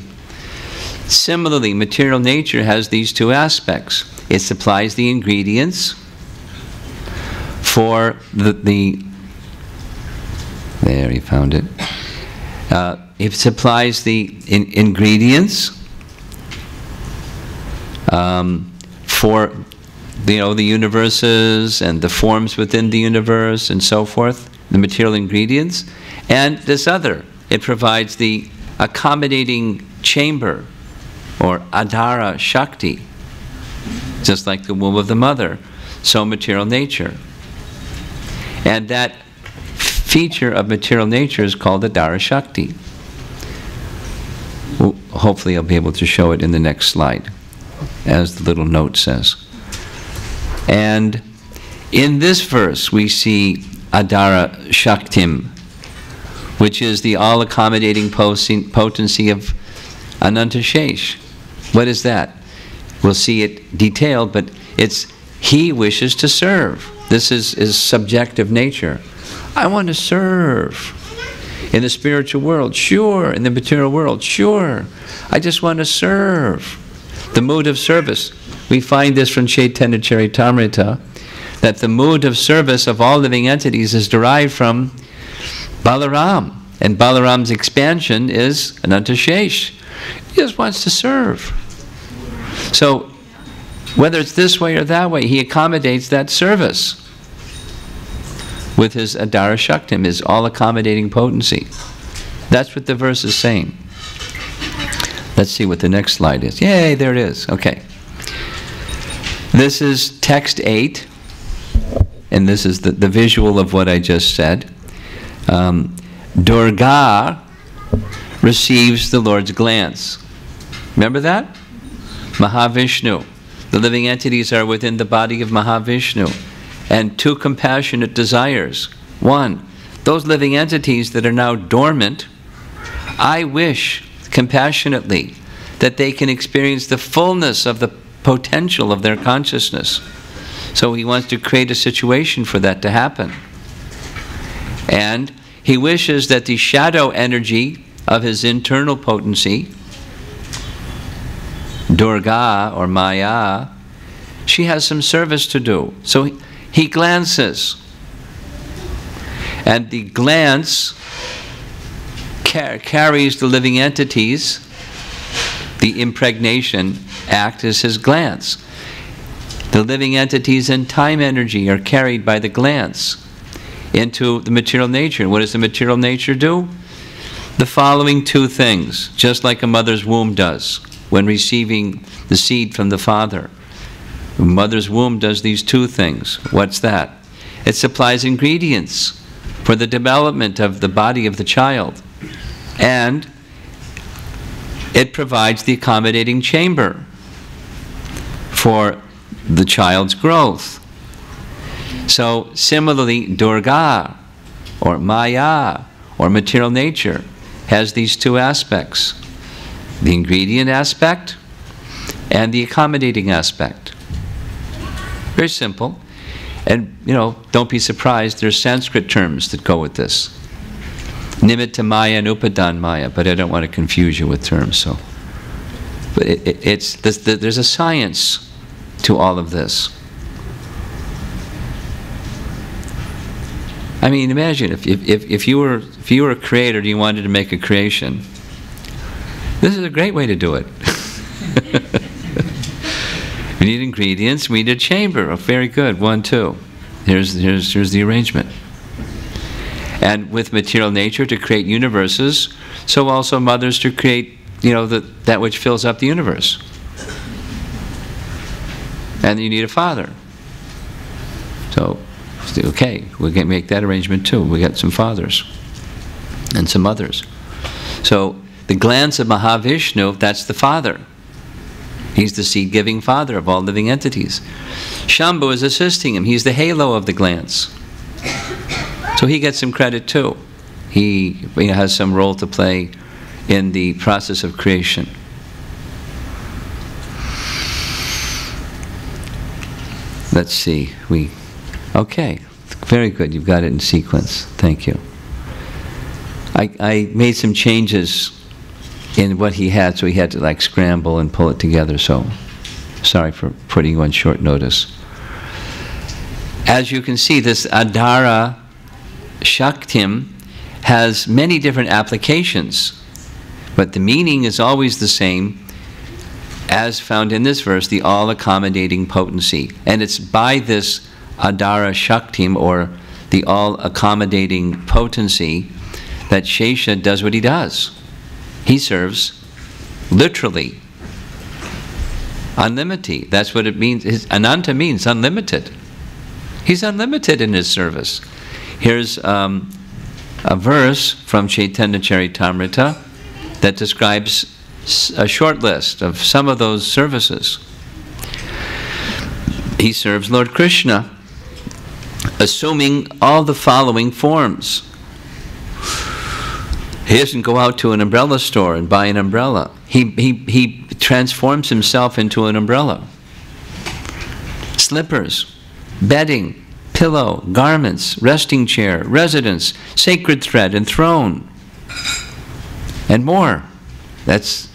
Similarly, material nature has these two aspects. It supplies the ingredients for there, he found it. It supplies the ingredients for the universes and the forms within the universe and so forth, the material ingredients. And this other, it provides the accommodating chamber, or Adara Shakti, just like the womb of the mother, so material nature. And that feature of material nature is called Adara Shakti. Well, hopefully I'll be able to show it in the next slide, as the little note says. And in this verse we see Adara Shaktim, which is the all-accommodating potency of Anantashesh. What is that? We'll see it detailed, but it's he wishes to serve. This is subjective nature. I want to serve. In the spiritual world, sure. In the material world, sure. I just want to serve. The mood of service. We find this from Chaitanya Charitamrita, that the mood of service of all living entities is derived from Balaram. And Balaram's expansion is Anantashesh. He just wants to serve. So, whether it's this way or that way, he accommodates that service with his Adara Shaktim, his all-accommodating potency. That's what the verse is saying. Let's see what the next slide is. Yay, there it is. Okay. This is text 8, and this is the visual of what I just said. Durga receives the Lord's glance. Remember that? Mahavishnu. The living entities are within the body of Mahavishnu. And two compassionate desires. One, those living entities that are now dormant, I wish compassionately that they can experience the fullness of the potential of their consciousness. So he wants to create a situation for that to happen. And he wishes that the shadow energy of his internal potency, Durga or Maya, she has some service to do. So he glances. And the glance carries the living entities. The impregnation act is his glance. The living entities and time energy are carried by the glance into the material nature. What does the material nature do? The following two things, just like a mother's womb does when receiving the seed from the father. The mother's womb does these two things. What's that? It supplies ingredients for the development of the body of the child. And it provides the accommodating chamber for the child's growth. So similarly, Durga or Maya or material nature has these two aspects, the ingredient aspect and the accommodating aspect. Very simple. And, you know, don't be surprised, there's Sanskrit terms that go with this. Nimitta Maya and Upadan Maya, but I don't want to confuse you with terms, so. But there's a science to all of this. I mean, imagine if you were a creator and you wanted to make a creation, this is a great way to do it. We need ingredients. We need a chamber. Oh, very good. 1, 2. Here's the arrangement. And with material nature to create universes, so also mothers to create, you know, that which fills up the universe. And you need a father. So, okay, we can make that arrangement too. We got some fathers and some mothers. So the glands of Mahavishnu, that's the father. He's the seed-giving father of all living entities. Shambhu is assisting him. He's the halo of the glands. So he gets some credit too. He has some role to play in the process of creation. Let's see. Okay. Very good. You've got it in sequence. Thank you. I made some changes in what he had, so he had to like scramble and pull it together, so sorry for putting you on short notice. As you can see, this Adara Shaktim has many different applications, but the meaning is always the same as found in this verse, the all-accommodating potency. And it's by this Adara Shaktim, or the all-accommodating potency, that Shesha does what he does. He serves literally unlimited. That's what it means. Ananta means unlimited. He's unlimited in his service. Here's a verse from Chaitanya Charitamrita that describes a short list of some of those services. He serves Lord Krishna, assuming all the following forms. He doesn't go out to an umbrella store and buy an umbrella. He transforms himself into an umbrella. Slippers, bedding, pillow, garments, resting chair, residence, sacred thread and throne, and more. That's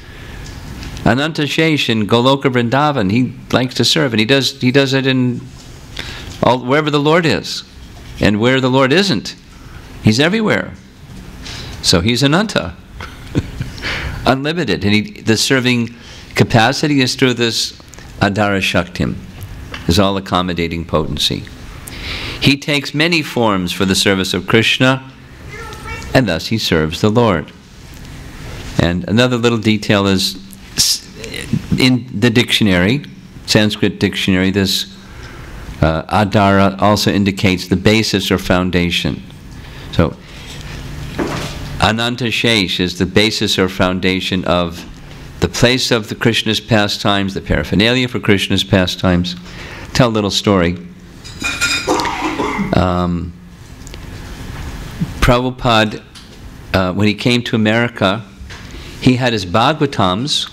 Ananta Shesh in Goloka Vrindavan. He likes to serve, and he does it in wherever the Lord is. And where the Lord isn't, he's everywhere. So he's Ananta, unlimited. And the serving capacity is through this Adara Shaktim, his all-accommodating potency. He takes many forms for the service of Krishna, and thus he serves the Lord. And another little detail is, in the dictionary, Sanskrit dictionary, this Adara also indicates the basis or foundation. So Ananta Shesh is the basis or foundation of the place of the Krishna's pastimes, the paraphernalia for Krishna's pastimes. Tell a little story. Prabhupada, when he came to America, he had his Bhagavatams,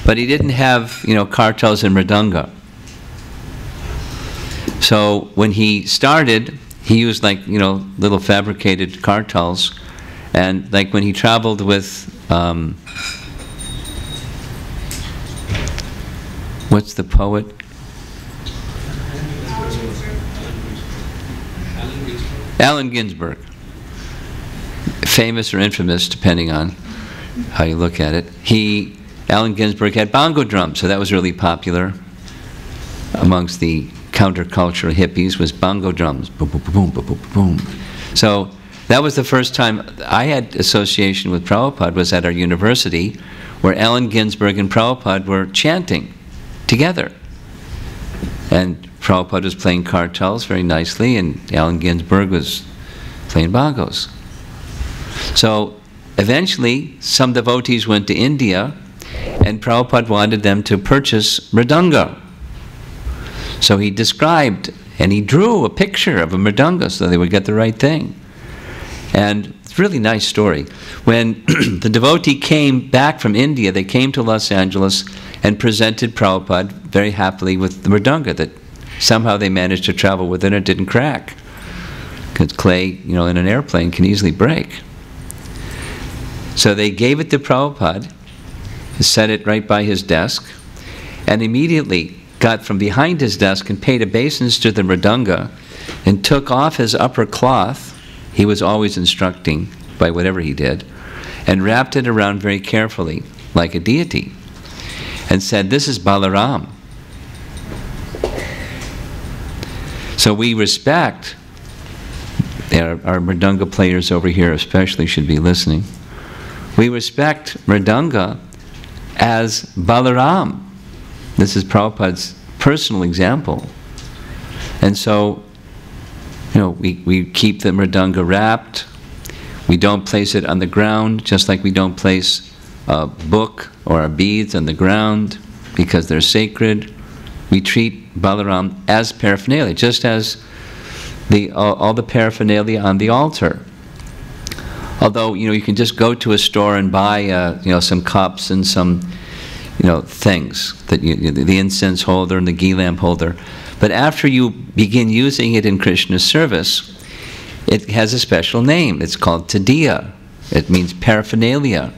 but he didn't have, kartals and mridanga. So when he started, he used little fabricated kartals. And like when he traveled with, what's the poet? Allen Ginsberg. Famous or infamous, depending on how you look at it. Allen Ginsberg had bongo drums, so that was really popular amongst the countercultural hippies, was bongo drums. Boom, boom, boom, boom, boom, boom. So that was the first time I had association with Prabhupada, was at our university, where Allen Ginsberg and Prabhupada were chanting together. And Prabhupada was playing kartals very nicely, and Allen Ginsberg was playing bongos. So eventually, some devotees went to India, and Prabhupada wanted them to purchase mridanga. So he described, and he drew a picture of a mridanga so they would get the right thing. And it's a really nice story. When the devotee came back from India, they came to Los Angeles and presented Prabhupada very happily with the mridanga that Somehow they managed to travel with it and it didn't crack. Because clay, in an airplane can easily break. So they gave it to Prabhupada, set it right by his desk, and immediately got from behind his desk and paid obeisance to the mridanga and took off his upper cloth. He was always instructing by whatever he did, and wrapped it around very carefully, like a deity, and said, "This is Balaram." So we respect, our mridanga players over here especially should be listening, we respect mridanga as Balaram. This is Prabhupada's personal example. And so, we keep the mridanga wrapped. We don't place it on the ground, just like we don't place a book or our beads on the ground because they're sacred. We treat Balaram as paraphernalia, just as all the paraphernalia on the altar. Although, you can just go to a store and buy, some cups and some, things, that the incense holder and the ghee lamp holder. But after you begin using it in Krishna's service, it has a special name. It's called tadiya. It means paraphernalia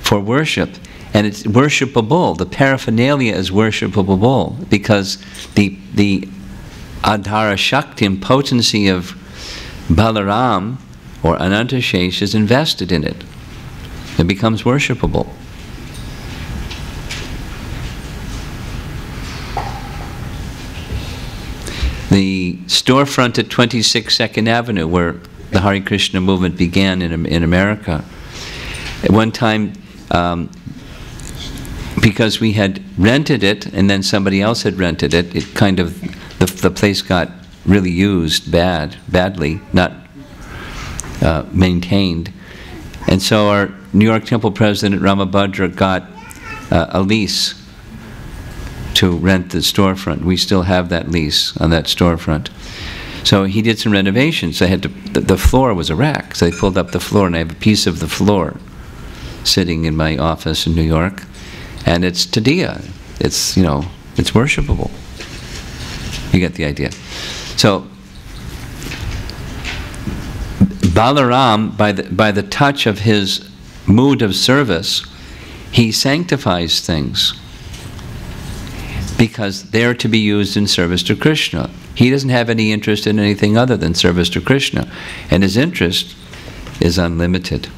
for worship. And it's worshipable. The paraphernalia is worshipable because the adhara shakti and potency of Balaram or Anantashesh is invested in it. It becomes worshipable. The storefront at 26 2nd Avenue, where the Hare Krishna movement began in America, at one time, because we had rented it and then somebody else had rented it, it kind of, the place got really used badly, not maintained. And so our New York Temple President Ramabhadra got a lease to rent the storefront. We still have that lease on that storefront. So he did some renovations. I had to, the floor was a wreck, so they pulled up the floor, and I have a piece of the floor sitting in my office in New York, and it's tadiya. It's, it's worshipable. You get the idea. So Balaram, by the touch of his mood of service, he sanctifies things, because they are to be used in service to Krishna. He doesn't have any interest in anything other than service to Krishna, and his interest is unlimited.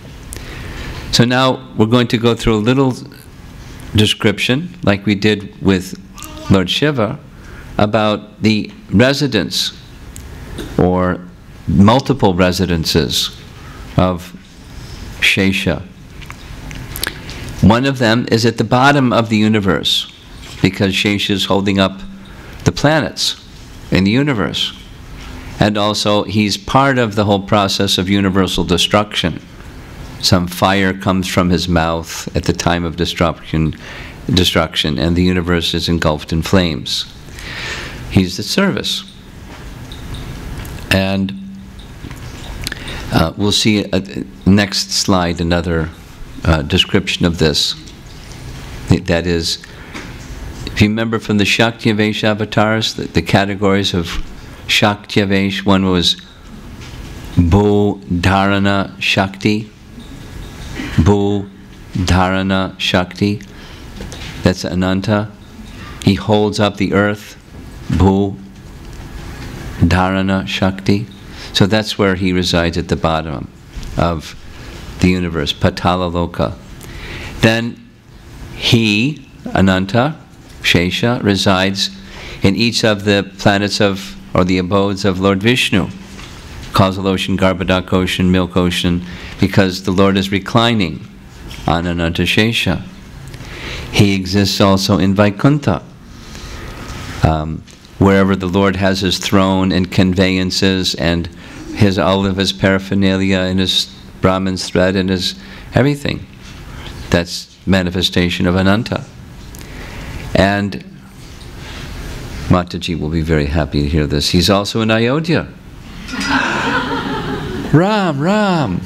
So now we're going to go through a little description, like we did with Lord Shiva, about the residence or multiple residences of Shesha. One of them is at the bottom of the universe, because Shesha is holding up the planets in the universe. And also, he's part of the whole process of universal destruction. Some fire comes from his mouth at the time of destruction, and the universe is engulfed in flames. He's the service. And we'll see next slide another description of this. That is, if you remember from the Shakti-Avesh avatars, the categories of Shakti-Avesh, one was Bhu-dharana Shakti. Bhu-dharana Shakti. That's Ananta. He holds up the earth. Bhu-dharana Shakti. So that's where he resides, at the bottom of the universe, Patala Loka. Then he, Ananta, Shesha, resides in each of the planets of, or the abodes of Lord Vishnu. Causal ocean, Garbhodak ocean, milk ocean, because the Lord is reclining on Ananta Shesha. He exists also in Vaikuntha, wherever the Lord has his throne and conveyances and all of his paraphernalia and his Brahman's thread and his everything. That's manifestation of Ananta. And Mataji will be very happy to hear this. He's also in Ayodhya. Ram, Ram.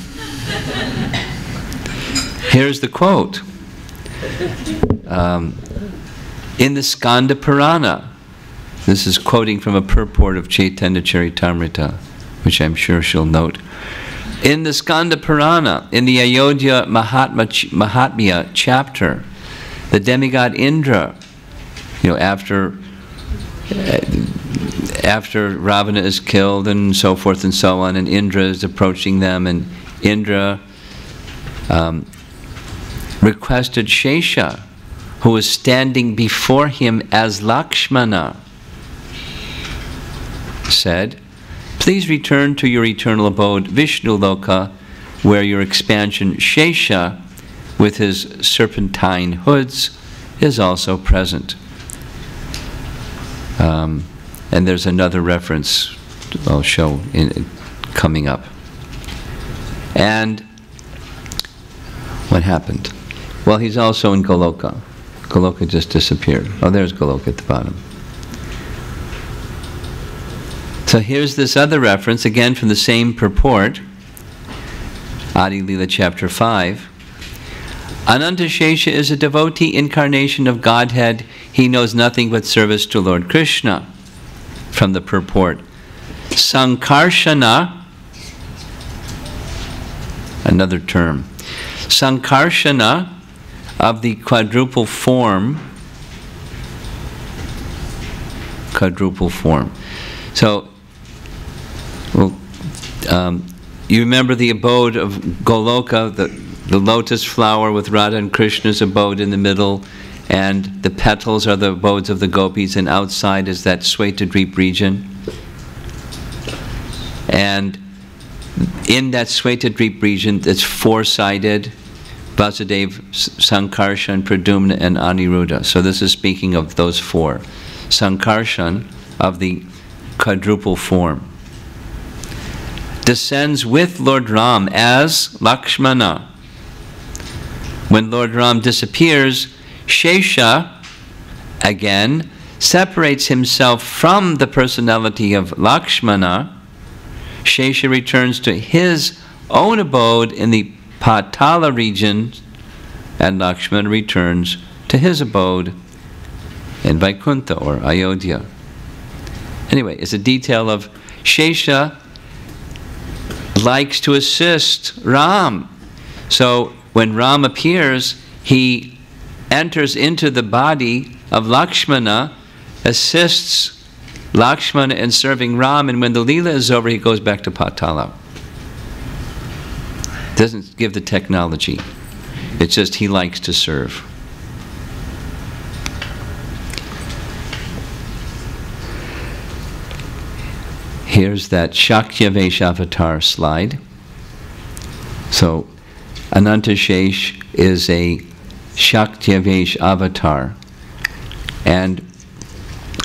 Here's the quote. In the Skanda Purana, This is quoting from a purport of Chaitanya Charitamrita, which I'm sure she'll note. In the Skanda Purana, in the Ayodhya Mahatmya chapter, the demigod Indra, after Ravana is killed and so forth and so on, and Indra is approaching them, and Indra requested Shesha, who was standing before him as Lakshmana, said, "Please return to your eternal abode, Vishnu Loka, where your expansion Shesha, with his serpentine hoods, is also present." And there's another reference I'll show coming up. And what happened? Well, he's also in Goloka. Goloka just disappeared. Oh, there's Goloka at the bottom. So here's this other reference, again from the same purport, Adi Lila chapter 5. Ananta Shesha is a devotee incarnation of Godhead. He knows nothing but service to Lord Krishna. From the purport, Sankarshana, another term, Sankarshana of the quadruple form. So, you remember the abode of Goloka, the lotus flower with Radha and Krishna's abode in the middle, and the petals are the abodes of the gopis, and outside is that Swetadweep region. And in that Swetadweep region, it's four-sided, Vasudeva, Sankarshan, Pradyumna, and Aniruddha. So this is speaking of those four. Sankarshan of the quadruple form descends with Lord Ram as Lakshmana. When Lord Ram disappears, Shesha, again, separates himself from the personality of Lakshmana. Shesha returns to his own abode in the Patala region, and Lakshmana returns to his abode in Vaikuntha or Ayodhya. Anyway, it's a detail of Shesha likes to assist Ram. So when Ram appears, he enters into the body of Lakshmana, assists Lakshmana in serving Ram, and when the Leela is over, he goes back to Patala. Doesn't give the technology. It's just he likes to serve. Here's that Shaktyavesh avatar slide. So, Anantashesh is a Shaktyavesh avatar. And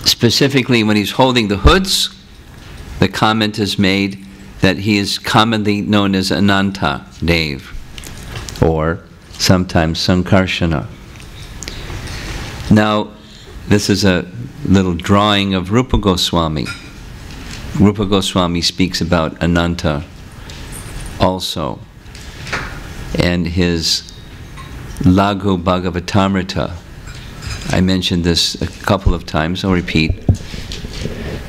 specifically when he's holding the hoods, the comment is made that he is commonly known as Ananta Dev, or sometimes Sankarshana. Now, this is a little drawing of Rupa Goswami. Rupa Goswami speaks about Ananta also. And his Laghu Bhagavatamrita, I mentioned this a couple of times, I'll repeat.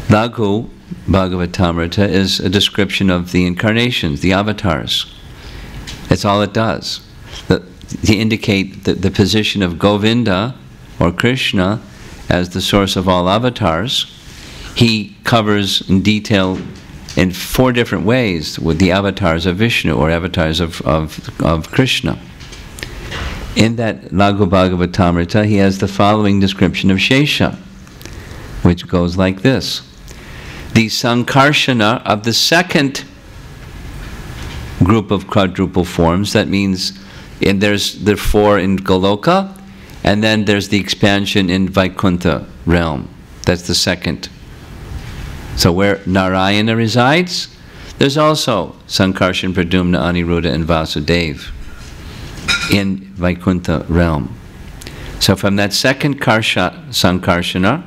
Laghu Bhagavatamrita is a description of the incarnations, the avatars. That's all it does. To indicate the position of Govinda, or Krishna, as the source of all avatars. He covers in detail in 4 different ways with the avatars of Vishnu, or avatars of Krishna. In that Laghu Bhagavatamrita, he has the following description of Shesha, which goes like this. The Sankarshana of the second group of quadruple forms, that means there's the 4 in Goloka, and then there's the expansion in Vaikuntha realm. That's the second. So where Narayana resides, there's also Sankarshan, Pradyumna, Aniruddha, and Vasudeva in Vaikuntha realm. So from that second Sankarshana,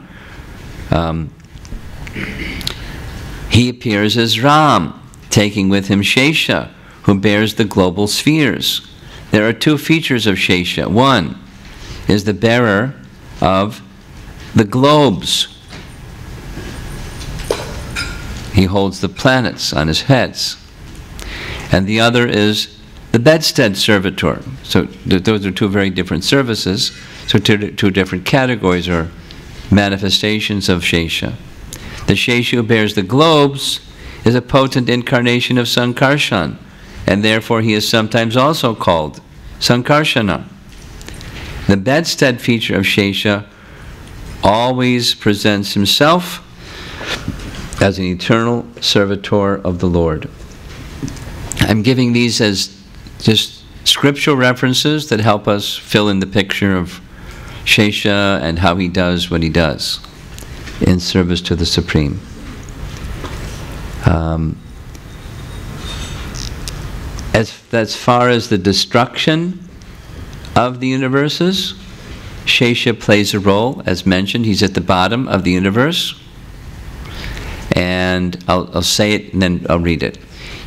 he appears as Ram, taking with him Shesha, who bears the global spheres. There are 2 features of Shesha. One is the bearer of the globes, He holds the planets on his heads. And the other is the bedstead servitor. So those are two very different services. So two different categories or manifestations of Shesha. The Shesha who bears the globes is a potent incarnation of Sankarshan, and therefore he is sometimes also called Sankarshana. The bedstead feature of Shesha always presents himself as an eternal servitor of the Lord. I'm giving these as just scriptural references that help us fill in the picture of Shesha and how he does what he does in service to the Supreme. As far as the destruction of the universes, Shesha plays a role. As mentioned, he's at the bottom of the universe. And I'll say it and then I'll read it.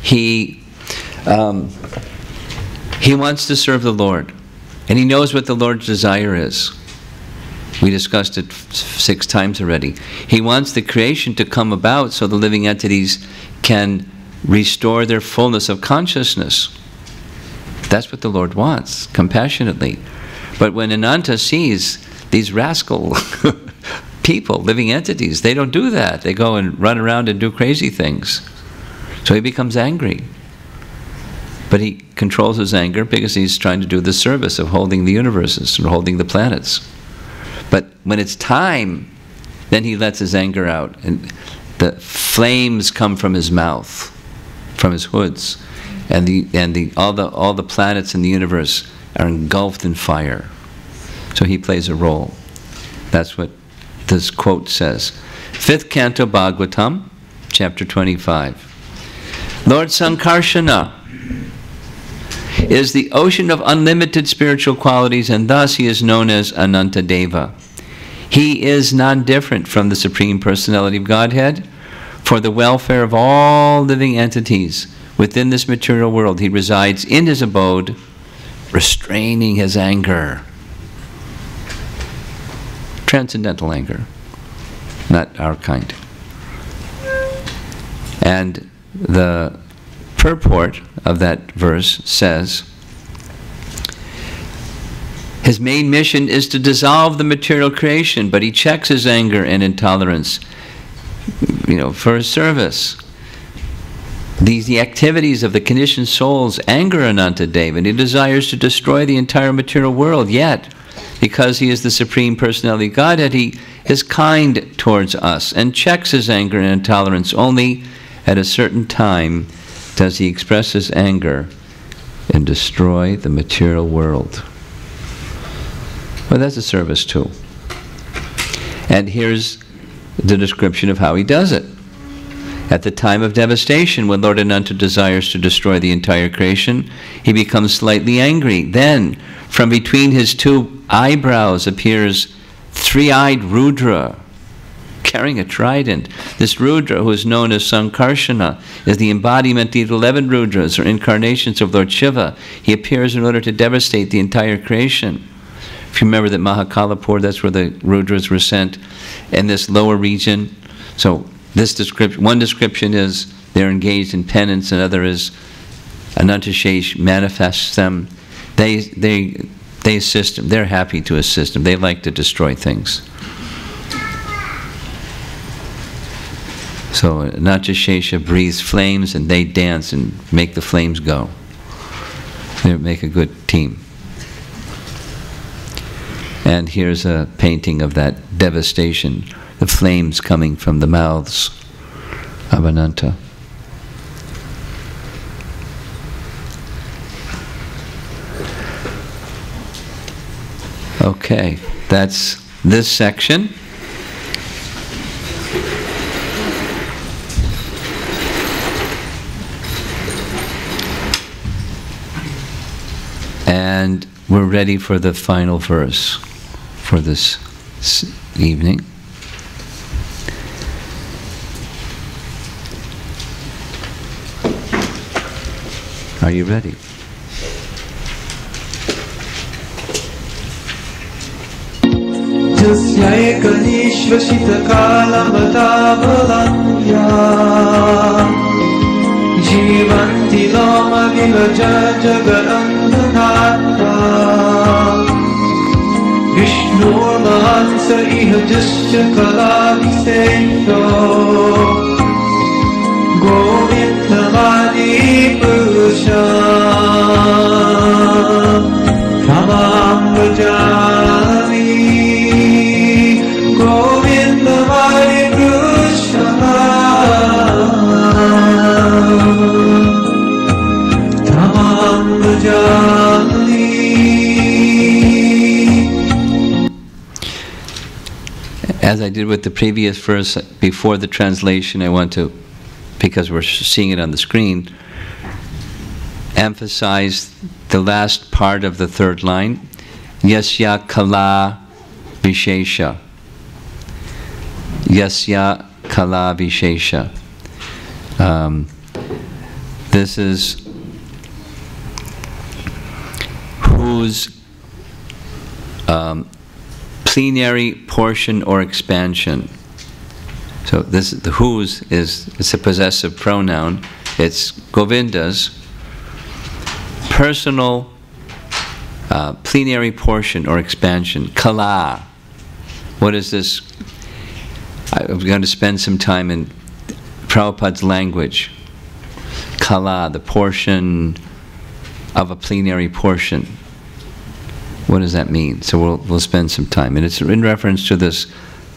He wants to serve the Lord, and he knows what the Lord's desire is. We discussed it 6 times already. He wants the creation to come about so the living entities can restore their fullness of consciousness. That's what the Lord wants, compassionately. But when Ananta sees these rascal people, living entities, they don't do that. They go and run around and do crazy things. So he becomes angry. But he controls his anger because he's trying to do the service of holding the universes and holding the planets. But when it's time, then he lets his anger out, and the flames come from his mouth, from his hoods, and all the planets in the universe are engulfed in fire. So he plays a role. That's what this quote says. 5th Canto Bhagavatam, chapter 25. Lord Sankarshana is the ocean of unlimited spiritual qualities, and thus he is known as Anantadeva. He is non-different from the Supreme Personality of Godhead. For the welfare of all living entities within this material world, he resides in his abode, restraining his anger. Transcendental anger, not our kind. And the purport of that verse says, his main mission is to dissolve the material creation, but he checks his anger and intolerance, for his service. The activities of the conditioned souls anger Anantadeva, and he desires to destroy the entire material world, yet, because he is the Supreme Personality of Godhead, he is kind towards us and checks his anger and intolerance. Only at a certain time does he express his anger and destroy the material world. Well, that's a service too. And here's the description of how he does it. At the time of devastation, when Lord Ananta desires to destroy the entire creation, he becomes slightly angry. Then, from between his 2 eyebrows appears 3-eyed Rudra, carrying a trident. This Rudra, who is known as Sankarshana, is the embodiment of the 11 Rudras, or incarnations of Lord Shiva. He appears in order to devastate the entire creation. If you remember that Mahakalapur, that's where the Rudras were sent, in this lower region. So this description, one description is they're engaged in penance, another is Anantashesh manifests them. They assist him. They're happy to assist him. They like to destroy things. So Anantashesha breathes flames, and they dance and make the flames go. They make a good team. And here's a painting of that devastation, the flames coming from the mouths of Ananta. Okay, that's this section. And we're ready for the final verse for this evening. Are you ready? Tasyaikanishvasitakalamatavalamya Jivanti loma vilaja jagarandhanatra Vishnur mahansa ihajasya kalavisesho Govindavadi purusha Tamam vajami Govindavadi purusha Tamam vajami. As I did with the previous verse, before the translation, I want to, because we're seeing it on the screen, emphasize the last part of the third line, Yasya Kala Vishesha. Yasya Kala Vishesha. This is whose plenary portion or expansion. So this, the whose is, it's a possessive pronoun. It's Govinda's personal plenary portion or expansion. Kala. What is this? I'm going to spend some time in Prabhupada's language. Kala, the portion of a plenary portion. What does that mean? So we'll spend some time. And it's in reference to this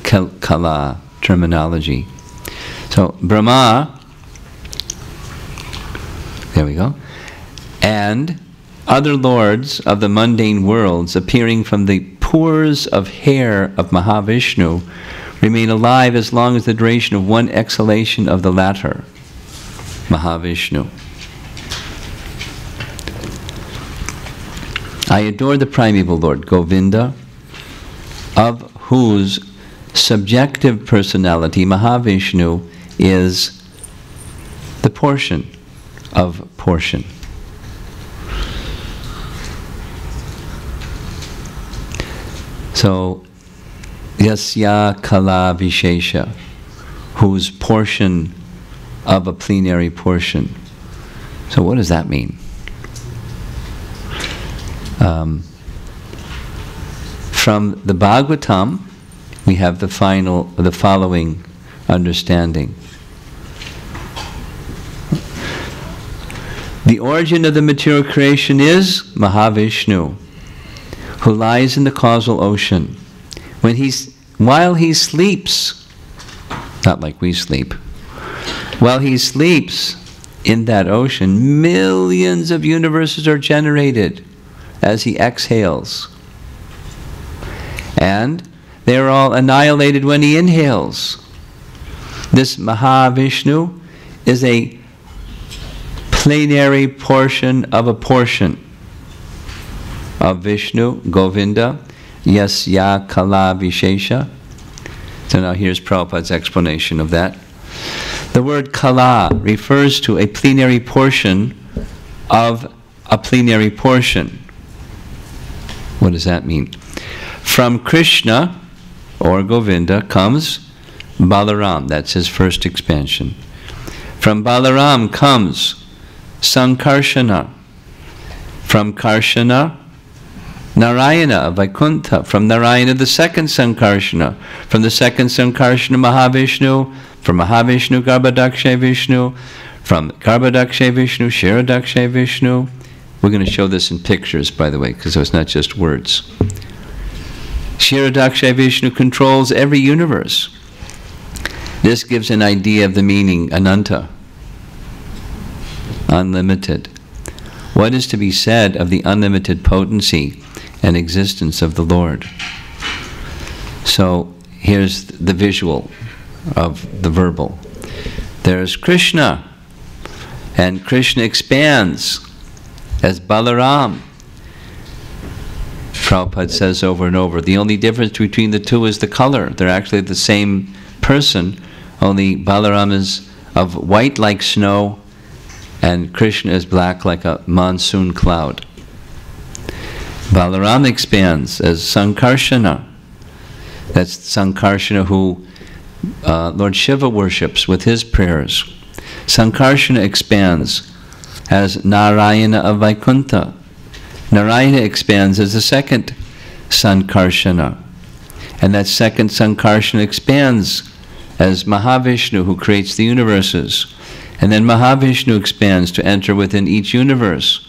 kala terminology. So Brahma, there we go, and other lords of the mundane worlds appearing from the pores of hair of Mahavishnu remain alive as long as the duration of one exhalation of the latter, Mahavishnu. I adore the primeval Lord, Govinda, of whose subjective personality, Mahavishnu, is the portion of portion. So, Yasya Kala Vishesha, whose portion of a plenary portion. So what does that mean? From the Bhagavatam, we have the following understanding. The origin of the material creation is Mahavishnu, who lies in the causal ocean. While he sleeps, not like we sleep, while he sleeps in that ocean, millions of universes are generated as he exhales. And they are all annihilated when he inhales. This Mahavishnu is a plenary portion of a portion of Vishnu, Govinda, Yasya Kala Vishesha. So now here's Prabhupada's explanation of that. The word Kala refers to a plenary portion of a plenary portion. What does that mean? From Krishna, or Govinda, comes Balaram. That's his first expansion. From Balaram comes Sankarshana. From Karshana, Narayana, Vaikuntha. From Narayana, the second Sankarshana. From the second Sankarshana, Mahavishnu. From Mahavishnu, Garbhadakshay Vishnu. From Garbhadakshay Vishnu, Kshirodakshay Vishnu. We're going to show this in pictures, by the way, because it's not just words. Kshirodakshay Vishnu controls every universe. This gives an idea of the meaning, Ananta, unlimited. What is to be said of the unlimited potency and existence of the Lord? So here's the visual of the verbal. There's Krishna, and Krishna expands as Balaram. Prabhupada says over and over, the only difference between the two is the color. They're actually the same person, only Balaram is of white like snow, and Krishna is black like a monsoon cloud. Balaram expands as Sankarshana. That's Sankarsana, who Lord Shiva worships with his prayers. Sankarsana expands as Narayana of Vaikuntha. Narayana expands as the second Sankarsana. And that second Sankarsana expands as Mahavishnu, who creates the universes. And then Mahavishnu expands to enter within each universe.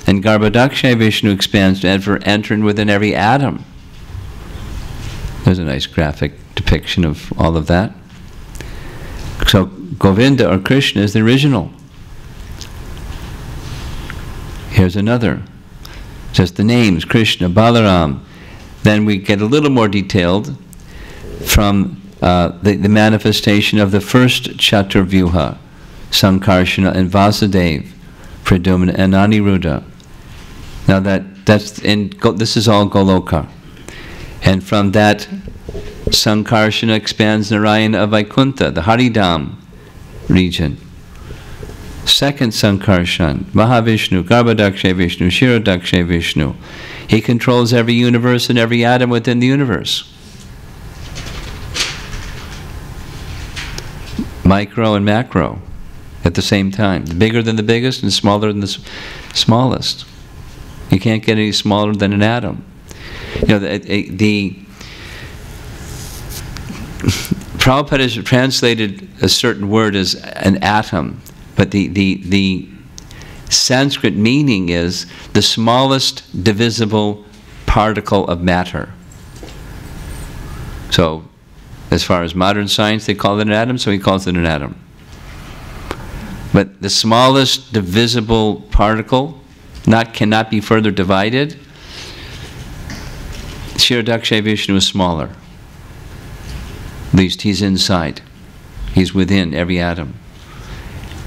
And Garbhodakshay Vishnu expands to enter within every atom. There's a nice graphic depiction of all of that. So Govinda, or Krishna, is the original. Here's another. Just the names, Krishna, Balaram. Then we get a little more detailed from the manifestation of the first Chaturvyuha, Sankarsana and Vasudeva, Pradyumna and Aniruddha. Now this is all Goloka. And from that, Sankarsana expands Narayana of Vaikuntha, the Haridam region. Second Sankarsana, Mahavishnu, Garbhodakshay Vishnu, Kshirodakshay Vishnu. He controls every universe and every atom within the universe. Micro and macro at the same time. Bigger than the biggest and smaller than the smallest. You can't get any smaller than an atom. You know, the Prabhupada has translated a certain word as an atom, but the Sanskrit meaning is the smallest divisible particle of matter. So, as far as modern science, they call it an atom, so he calls it an atom. But the smallest divisible particle cannot be further divided. Kshirodakshay Vishnu is smaller. At least he's inside. He's within every atom.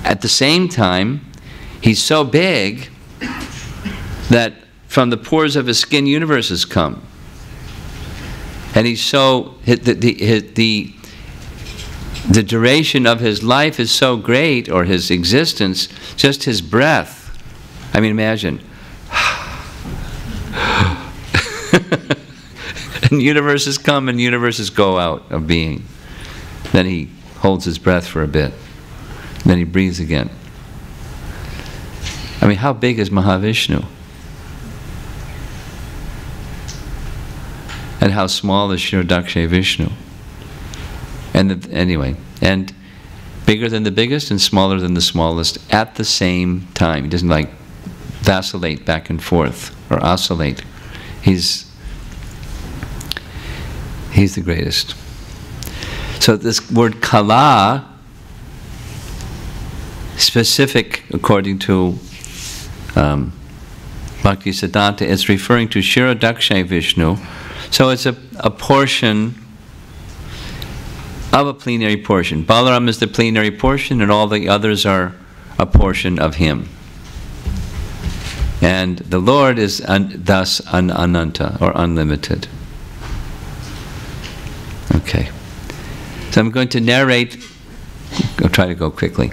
At the same time, he's so big that from the pores of his skin universes come. And he's so, the duration of his life is so great, or his existence, just his breath. I mean, imagine. And universes come and universes go out of being. Then he holds his breath for a bit. Then he breathes again. I mean, how big is Mahavishnu? And how small is Kshirodakshay Vishnu? And anyway, and bigger than the biggest and smaller than the smallest at the same time. He doesn't like vacillate back and forth or oscillate. He's the greatest. So this word Kala, specific according to Bhakti Siddhanta, is referring to Kshirodakshay Vishnu. So it's a portion of a plenary portion. Balaram is the plenary portion, and all the others are a portion of him. And the Lord is thus ananta, or unlimited. Okay. So I'm going to narrate, I'll try to go quickly,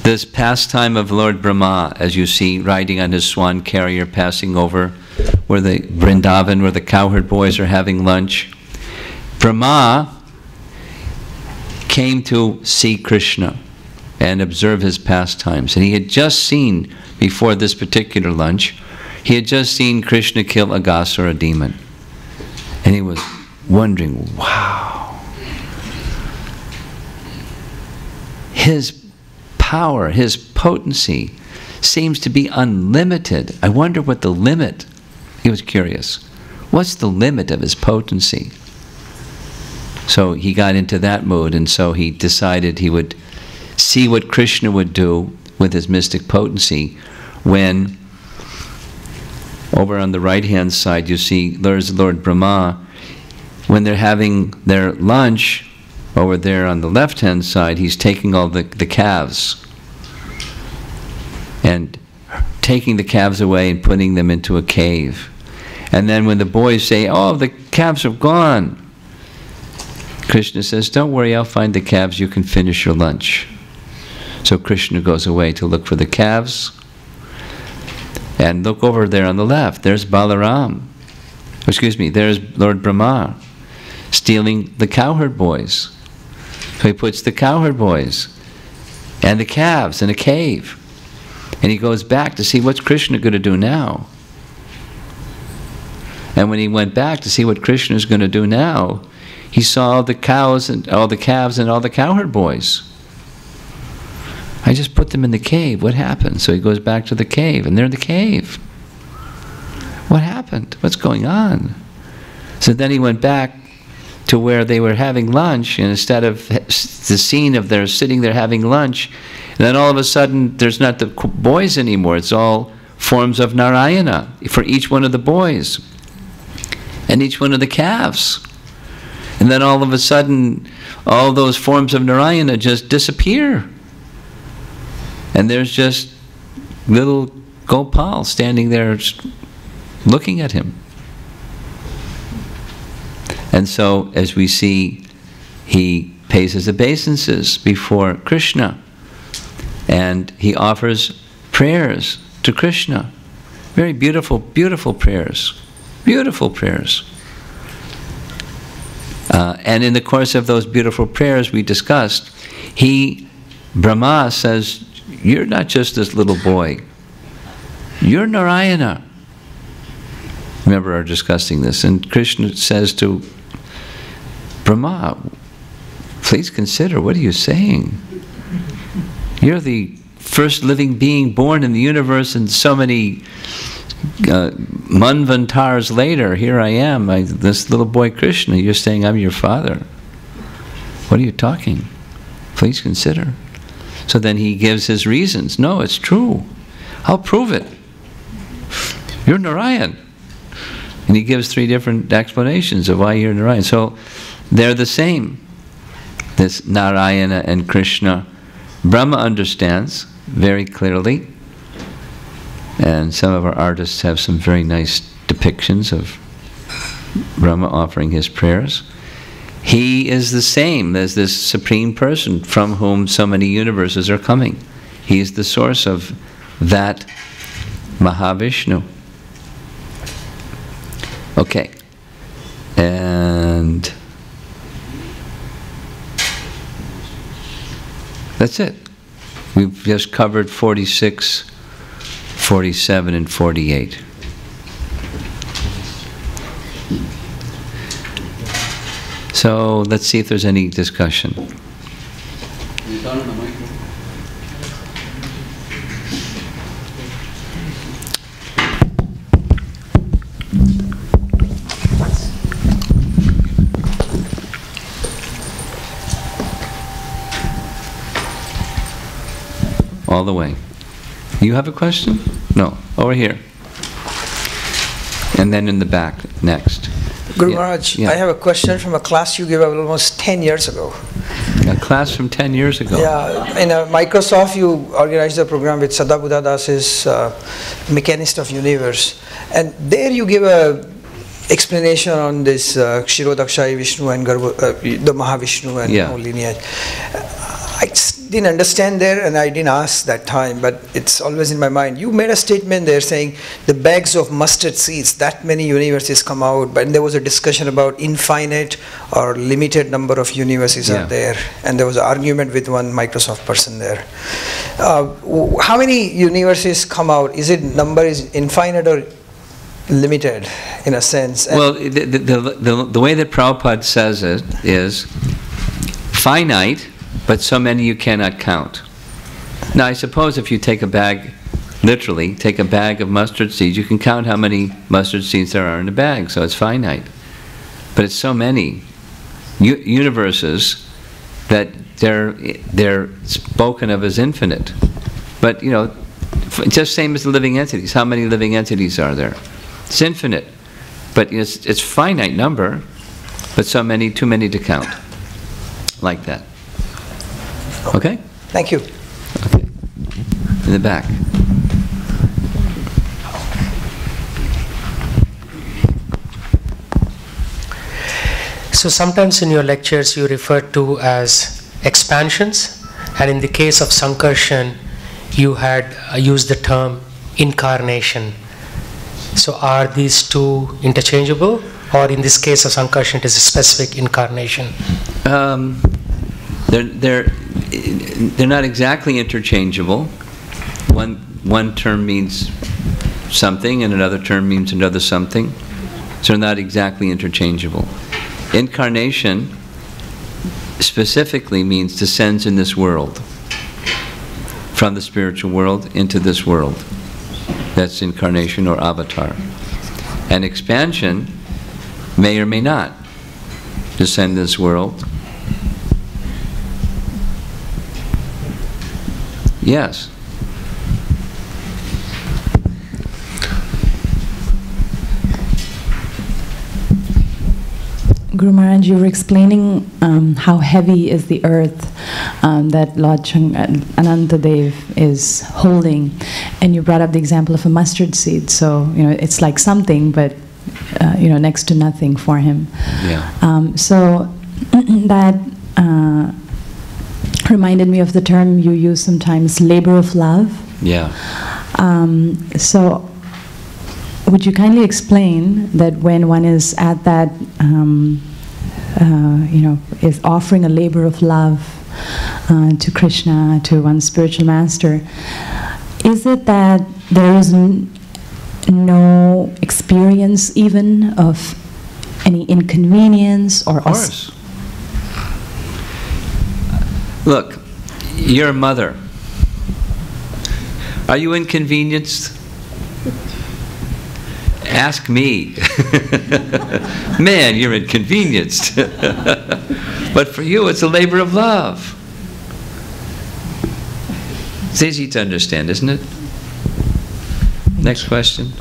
this pastime of Lord Brahma, as you see, riding on his swan carrier, passing over where the Vrindavan, where the cowherd boys are having lunch. Brahma came to see Krishna and observe his pastimes. And he had just seen, before this particular lunch, he had just seen Krishna kill Aghasura, a demon. And he was wondering, wow, his power, his potency seems to be unlimited. I wonder what the limit, he was curious, what's the limit of his potency? So he got into that mood, and so he decided he would see what Krishna would do with his mystic potency when, over on the right-hand side, you see there's Lord Brahma. When they're having their lunch, over there on the left-hand side, he's taking all the calves and taking the calves away and putting them into a cave. And then when the boys say, oh, the calves are gone, Krishna says, don't worry, I'll find the calves, you can finish your lunch. So Krishna goes away to look for the calves. And look over there on the left, there's Balaram. Excuse me, there's Lord Brahma. stealing the cowherd boys. So he puts the cowherd boys and the calves in a cave. And he goes back to see what's Krishna going to do now. And when he went back to see what Krishna is going to do now, he saw the cows and all the calves and all the cowherd boys. I just put them in the cave. What happened? So he goes back to the cave, and they're in the cave. What happened? What's going on? So then he went back to where they were having lunch, and instead of the scene of they're sitting there having lunch, and then all of a sudden there's not the boys anymore. It's all forms of Narayana for each one of the boys and each one of the calves. And then all of a sudden all those forms of Narayana just disappear. And there's just little Gopal standing there looking at him. And so, as we see, he pays his obeisances before Krishna, and he offers prayers to Krishna. Very beautiful, beautiful prayers. Beautiful prayers. And in the course of those beautiful prayers we discussed, Brahma says, you're not just this little boy. You're Narayana. Remember our discussing this. And Krishna says to Brahma, please consider, what are you saying? You're the first living being born in the universe, and so many manvantars later, here I am, this little boy Krishna, you're saying I'm your father. What are you talking? Please consider. So then he gives his reasons. No, it's true. I'll prove it. You're Narayan. And he gives 3 different explanations of why you're Narayan. So they're the same, this Narayana and Krishna. Brahma understands very clearly, and some of our artists have some very nice depictions of Brahma offering his prayers. He is the same as this Supreme Person from whom so many universes are coming. He is the source of that Mahavishnu. Okay. And that's it. We've just covered 46, 47, and 48. So let's see if there's any discussion. All the way. You have a question? No. Over here. And then in the back next. Guru Maharaj, I have a question from a class you gave almost 10 years ago. A class from 10 years ago? Yeah, in Microsoft you organized a program with Sada Buddha Das's Mechanist of Universe. And there you give a explanation on this Kshirodakshai Vishnu and the Mahavishnu and whole lineage. I didn't understand there, and I didn't ask that time, but it's always in my mind. You made a statement there saying the bags of mustard seeds, that many universes come out, but there was a discussion about infinite or limited number of universes are there, and there was an argument with one Microsoft person there. How many universes come out? Is it number is infinite or limited in a sense? And well, the way that Prabhupada says it is finite, but so many you cannot count. Now, I suppose if you take a bag, literally, take a bag of mustard seeds, you can count how many mustard seeds there are in a bag, so it's finite. But it's so many universes that they're spoken of as infinite. But, you know, just same as the living entities. How many living entities are there? It's infinite. But it's finite number, but so many, too many to count. Like that. Okay? Thank you. Okay. In the back. So sometimes in your lectures you refer to as expansions, and in the case of Sankarshan you had used the term incarnation. So are these two interchangeable? or in this case of Sankarshan, it is a specific incarnation? They're not exactly interchangeable. One term means something, and another term means another something. So they're not exactly interchangeable. Incarnation specifically means descends in this world, from the spiritual world into this world. That's incarnation or avatar. And expansion may or may not descend in this world. Yes. Guru Maharaj, you were explaining how heavy is the earth that Lord Anantadev is holding, and you brought up the example of a mustard seed. So it's like something, but next to nothing for him. Yeah. So that reminded me of the term you use sometimes, labor of love. Yeah. So would you kindly explain that when one is at that, is offering a labor of love to Krishna, to one's spiritual master, is it that there is no experience even of any inconvenience or... Of course. Look, you're a mother. Are you inconvenienced? Ask me. Man, you're inconvenienced. But for you, it's a labor of love. It's easy to understand, isn't it? Next question.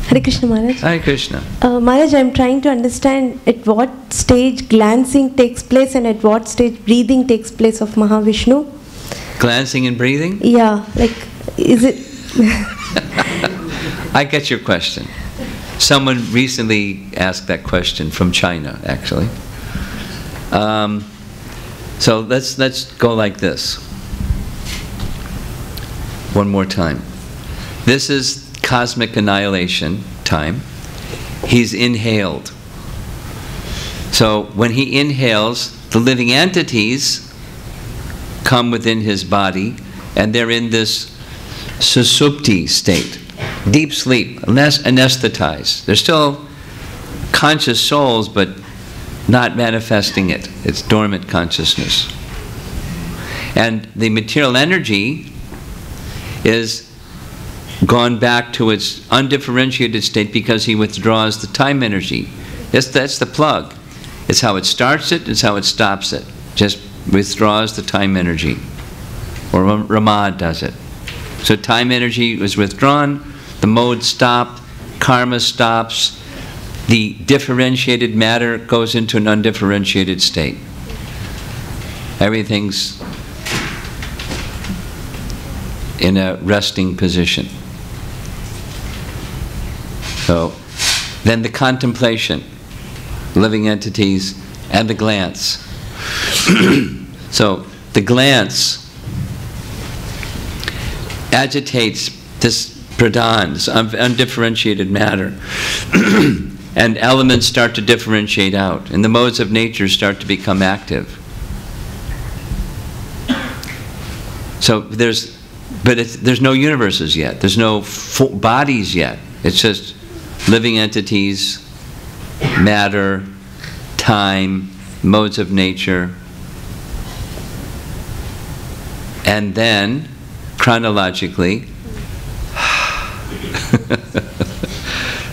Hare Krishna Maharaj. Hare Krishna. Maharaj, I am trying to understand at what stage glancing takes place and at what stage breathing takes place of Mahavishnu. Glancing and breathing? Yeah, like, is it... I get your question. Someone recently asked that question from China, actually. So let's go like this. One more time. This is cosmic annihilation time. He's inhaled. So when he inhales, the living entities come within his body, and they're in this susupti state, deep sleep, anesthetized. They're still conscious souls, but not manifesting it. It's dormant consciousness. And the material energy is gone back to its undifferentiated state because he withdraws the time energy. That's the plug. It's how it starts it, it's how it stops it. Just withdraws the time energy. Or Ramad does it. So time energy was withdrawn, the mode stopped, karma stops, the differentiated matter goes into an undifferentiated state. Everything's in a resting position. So then the contemplation, living entities, and the glance. So the glance agitates this pradhan, this undifferentiated matter, and elements start to differentiate out, and the modes of nature start to become active. So there's no universes yet. There's no bodies yet. It's just living entities, matter, time, modes of nature, and then chronologically,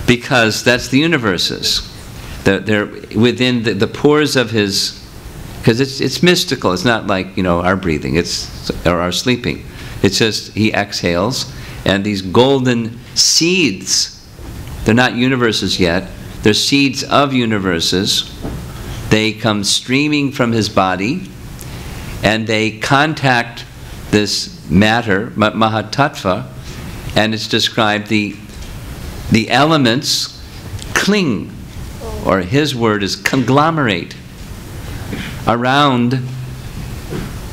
because that's the universes. They're within the pores of his, because it's mystical. It's not like our breathing, or our sleeping. It's just he exhales, and these golden seeds, they're not universes yet, they're seeds of universes. They come streaming from his body, and they contact this matter, Mahatattva, and it's described the elements cling, or his word is conglomerate, around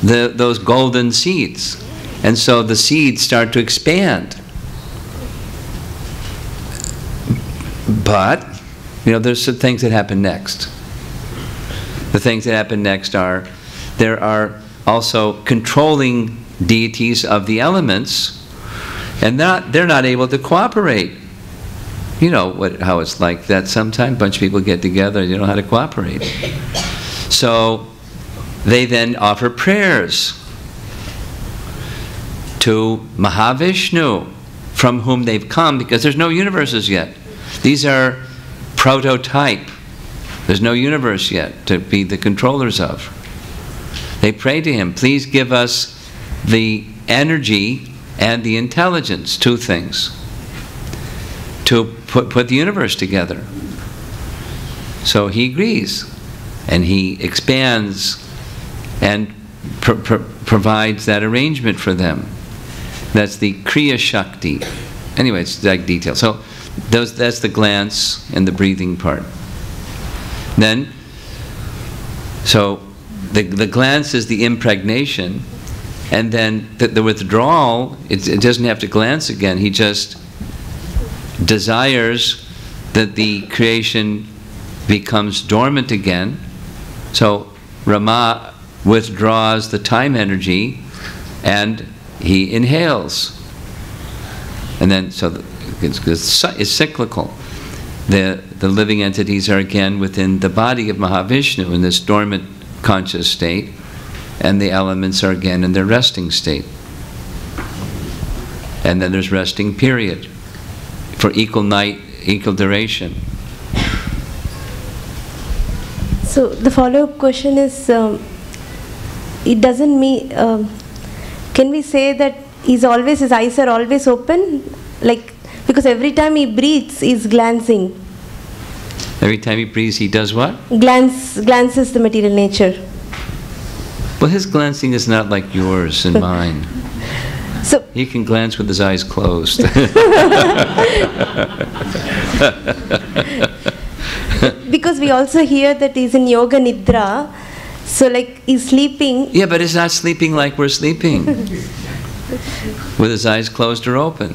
those golden seeds. And so the seeds start to expand. But, there's some things that happen next. The things that happen next are, there are also controlling deities of the elements, and they're not able to cooperate. You know how it's like that sometimes. A bunch of people get together, they don't know how to cooperate. So they then offer prayers to Mahavishnu, from whom they've come, because there's no universes yet. These are prototype. There's no universe yet to be the controllers of. They pray to him, please give us the energy and the intelligence, two things, to put the universe together. So he agrees, and he expands and provides that arrangement for them. That's the Kriya Shakti. Anyway, it's like detail. So that's the glance and the breathing part. Then, so the glance is the impregnation, and then the withdrawal, it doesn't have to glance again. He just desires that the creation becomes dormant again. So Rama withdraws the time energy and he inhales. And then, so it's cyclical. The living entities are again within the body of Mahavishnu in this dormant conscious state, and the elements are again in their resting state. And then there's resting period for equal night, equal duration. So the follow-up question is, it doesn't mean, can we say that his eyes are always open? Like, because every time he breathes, he's glancing. Every time he breathes, he does what? Glances the material nature. Well, his glancing is not like yours and mine. So he can glance with his eyes closed. Because we also hear that he's in yoga nidra, so like he's sleeping. Yeah, but he's not sleeping like we're sleeping, with his eyes closed or open.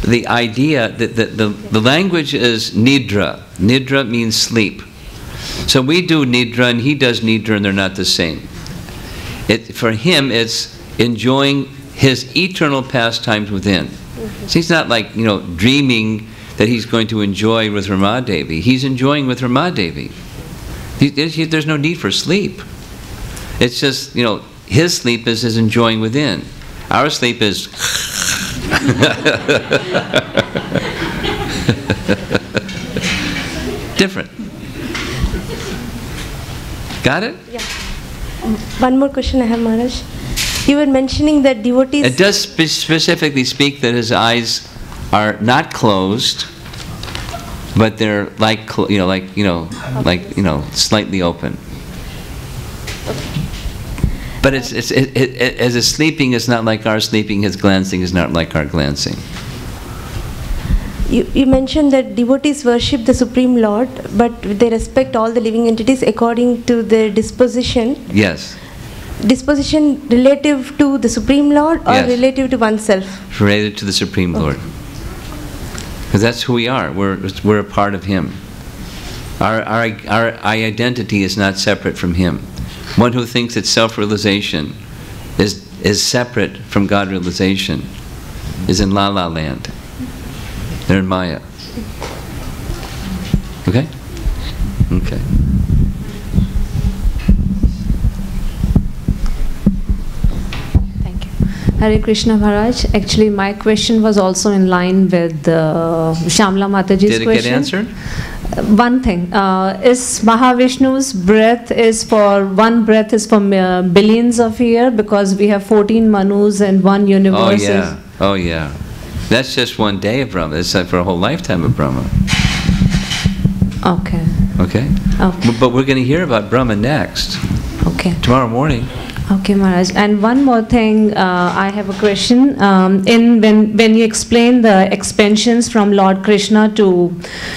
The idea that the language is nidra. Nidra means sleep. So we do nidra and he does nidra, and they're not the same. For him, it's enjoying his eternal pastimes within. So he's not like, dreaming that he's going to enjoy with Ramadevi. He's enjoying with Ramadevi. There's no need for sleep. It's just, his sleep is his enjoying within. Our sleep is different. Got it? Yeah. One more question I have, Maharaj. You were mentioning that devotees... It does specifically speak that his eyes are not closed, but they're slightly open. But as his sleeping is not like our sleeping, his glancing is not like our glancing. You mentioned that devotees worship the Supreme Lord, but they respect all the living entities according to their disposition. Yes. Disposition relative to the Supreme Lord or yes. relative to oneself? Related to the Supreme Lord. Because that's who we are. We're a part of Him. Our identity is not separate from Him. One who thinks that self-realization is separate from God realization is in La La Land. They're in Maya. Okay? Okay. Thank you. Hare Krishna Maharaj. Actually, my question was also in line with Shyamala Mataji's question. Did it get answered? One thing, is Mahavishnu's breath is for, one breath is for billions of years, because we have 14 Manus and one universe. Oh yeah, oh yeah. That's just one day of Brahma. It's for a whole lifetime of Brahma. Okay. Okay? Okay. But we're going to hear about Brahma next. Okay. Tomorrow morning. Okay, Maharaj. And one more thing, I have a question. When you explain the expansions from Lord Krishna to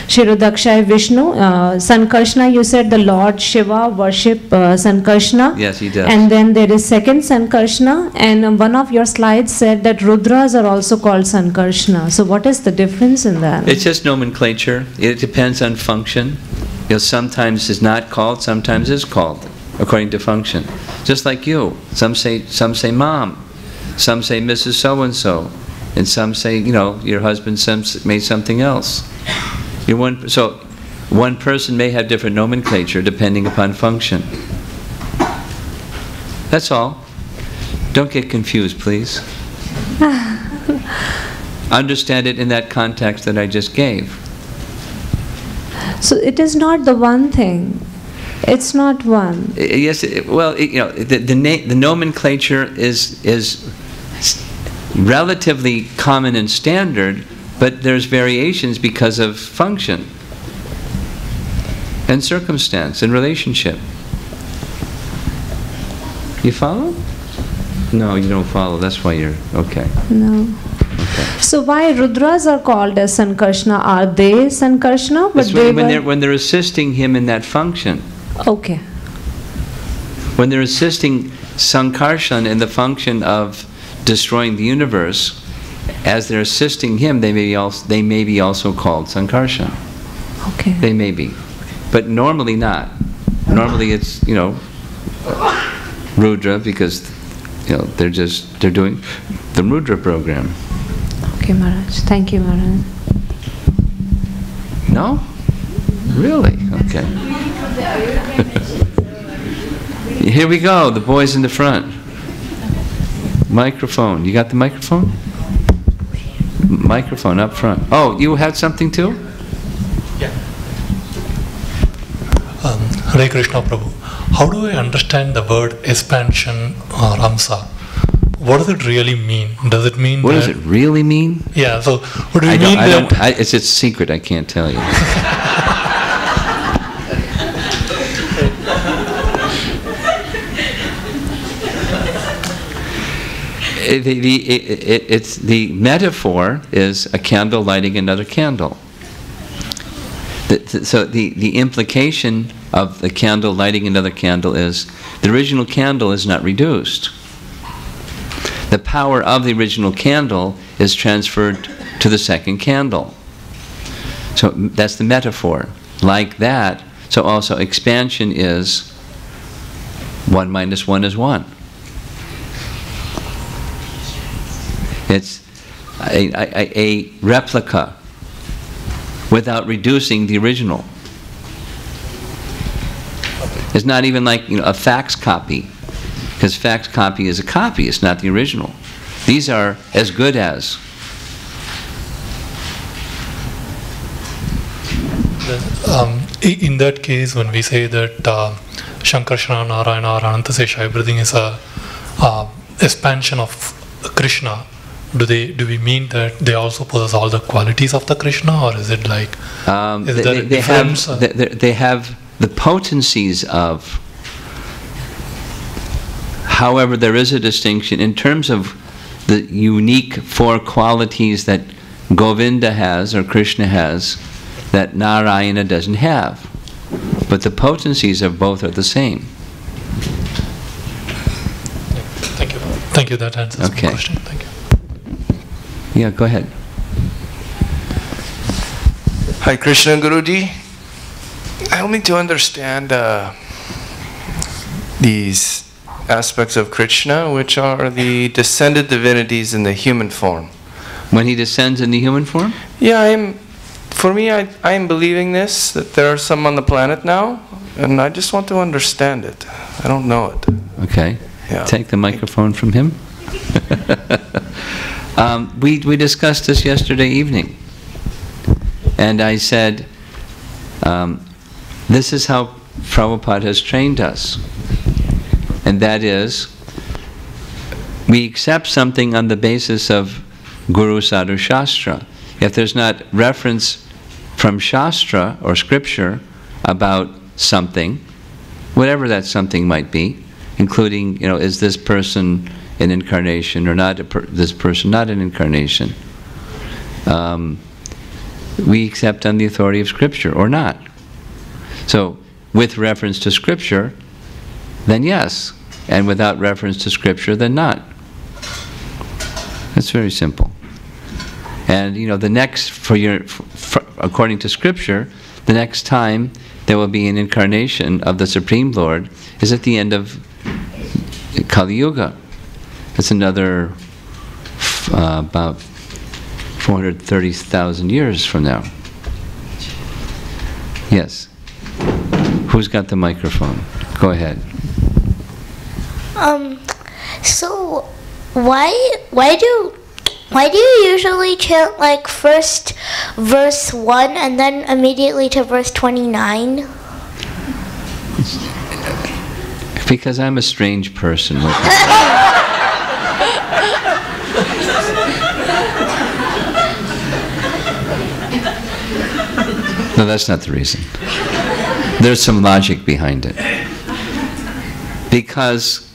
Kshirodakshaya Vishnu, Sankarshana, you said the Lord Shiva worship Sankarshana. Yes, he does. And then there is second Sankarshana, and one of your slides said that Rudras are also called Sankarshana. So what is the difference in that? It's just nomenclature. It depends on function. You know, sometimes it's not called, sometimes it's called, according to function. Just like you. Some say mom, some say Mrs. So-and-so, and some say, you know, your husband made something else. So one person may have different nomenclature depending upon function. That's all. Don't get confused, please. Understand it in that context that I just gave. So it is not the one thing. It's not one. Yes. Well, you know, the nomenclature is relatively common and standard, but there's variations because of function and circumstance and relationship. You follow? No, you don't follow. That's why you're okay. No. Okay. So why Rudras are called as Sankarshana? Are they Sankarshana? But when they're assisting him in that function. Okay. When they're assisting Sankarshan in the function of destroying the universe, as they're assisting him, they may be also called Sankarshan. Okay. They may be, but normally not. Normally it's, you know, Rudra, because, you know, they're doing the Rudra program. Okay, Maharaj. Thank you, Maharaj. No? Really? Okay. Here we go, the boys in the front. Microphone. You got the microphone? Microphone up front. Oh, you had something too? Yeah. Hare Krishna Prabhu. How do I understand the word expansion or Ramsa? What does it really mean? Does it mean What does it really mean? Yeah, so what do you mean it's a secret, I can't tell you. The metaphor is a candle lighting another candle. So the implication of the candle lighting another candle is the original candle is not reduced. The power of the original candle is transferred to the second candle. So that's the metaphor. Like that, so also expansion is 1 minus 1 is 1. It's a replica without reducing the original. It's not even like, you know, a fax copy, because fax copy is a copy, it's not the original. These are as good as. In that case, when we say that Shankarshana, Narayana, or Anantasesha, everything is a expansion of Krishna, do we mean that they also possess all the qualities of the Krishna, or is it like is there a difference? They have the potencies of. However, there is a distinction in terms of the unique 4 qualities that Govinda has or Krishna has that Narayana doesn't have. But the potencies of both are the same. Thank you. Thank you. That answers my question. Thank you. Yeah, go ahead. Hi, Krishna Guruji. Help me to understand these aspects of Krishna, which are the descended divinities in the human form. When he descends in the human form? Yeah, I am believing this, that there are some on the planet now, and I just want to understand it. I don't know it. Okay. Yeah. Take the microphone from him. We discussed this yesterday evening, and I said, this is how Prabhupada has trained us, and that is, we accept something on the basis of Guru Sadhu Shastra. If there's not reference from Shastra or Scripture about something, whatever that something might be, including, is this person an incarnation or not? This person not an incarnation? We accept on the authority of Scripture or not. So, with reference to Scripture, then yes, and without reference to Scripture, then not. It's very simple. And the next, according to Scripture, the next time there will be an incarnation of the Supreme Lord is at the end of Kali Yuga. It's another about 430,000 years from now. Yes. Who's got the microphone? Go ahead. So why do you usually chant like first verse 1 and then immediately to verse 29? Because I'm a strange person. No, that's not the reason. There's some logic behind it. Because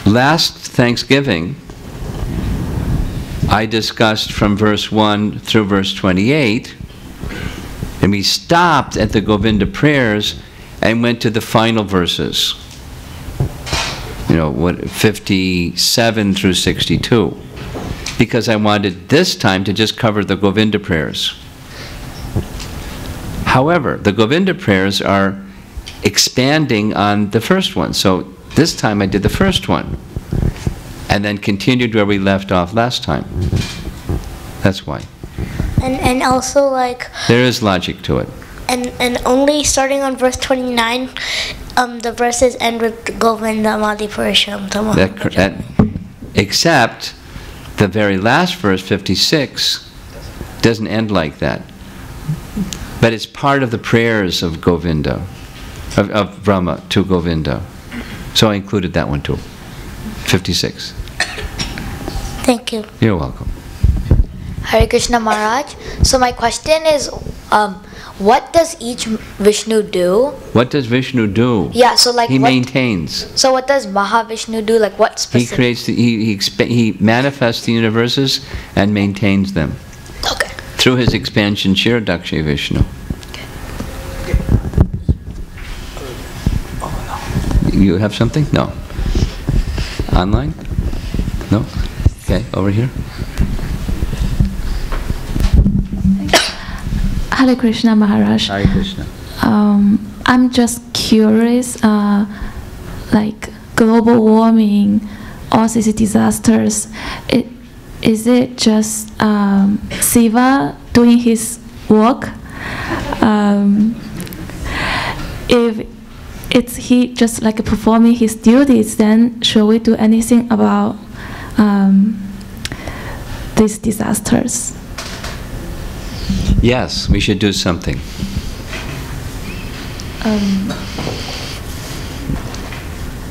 last Thanksgiving, I discussed from verse 1 through verse 28, and we stopped at the Govinda prayers and went to the final verses. 57 through 62. Because I wanted this time to just cover the Govinda prayers. However, the Govinda prayers are expanding on the first one. So this time I did the first one. And then continued where we left off last time. That's why. And also like... There is logic to it. And only starting on verse 29, the verses end with Govinda Madi Purisham. Except the very last verse, 56, doesn't end like that. But it's part of the prayers of Govinda, of Brahma to Govinda. So I included that one too. 56. Thank you. You're welcome. Hare Krishna Maharaj. So my question is, what does each Vishnu do? What does Vishnu do? Yeah, so like he maintains. So what does Mahavishnu do? Like what specific? He creates. He manifests the universes and maintains them. Okay. Through his expansion, Śrī Daksha Vishnu. You have something? No. Online? No? Okay, over here. Hare Krishna Maharaj. Hare Krishna. I'm just curious, like global warming, all these disasters, is it just Shiva doing his work? If it's he just like performing his duties, then should we do anything about these disasters? Yes, we should do something.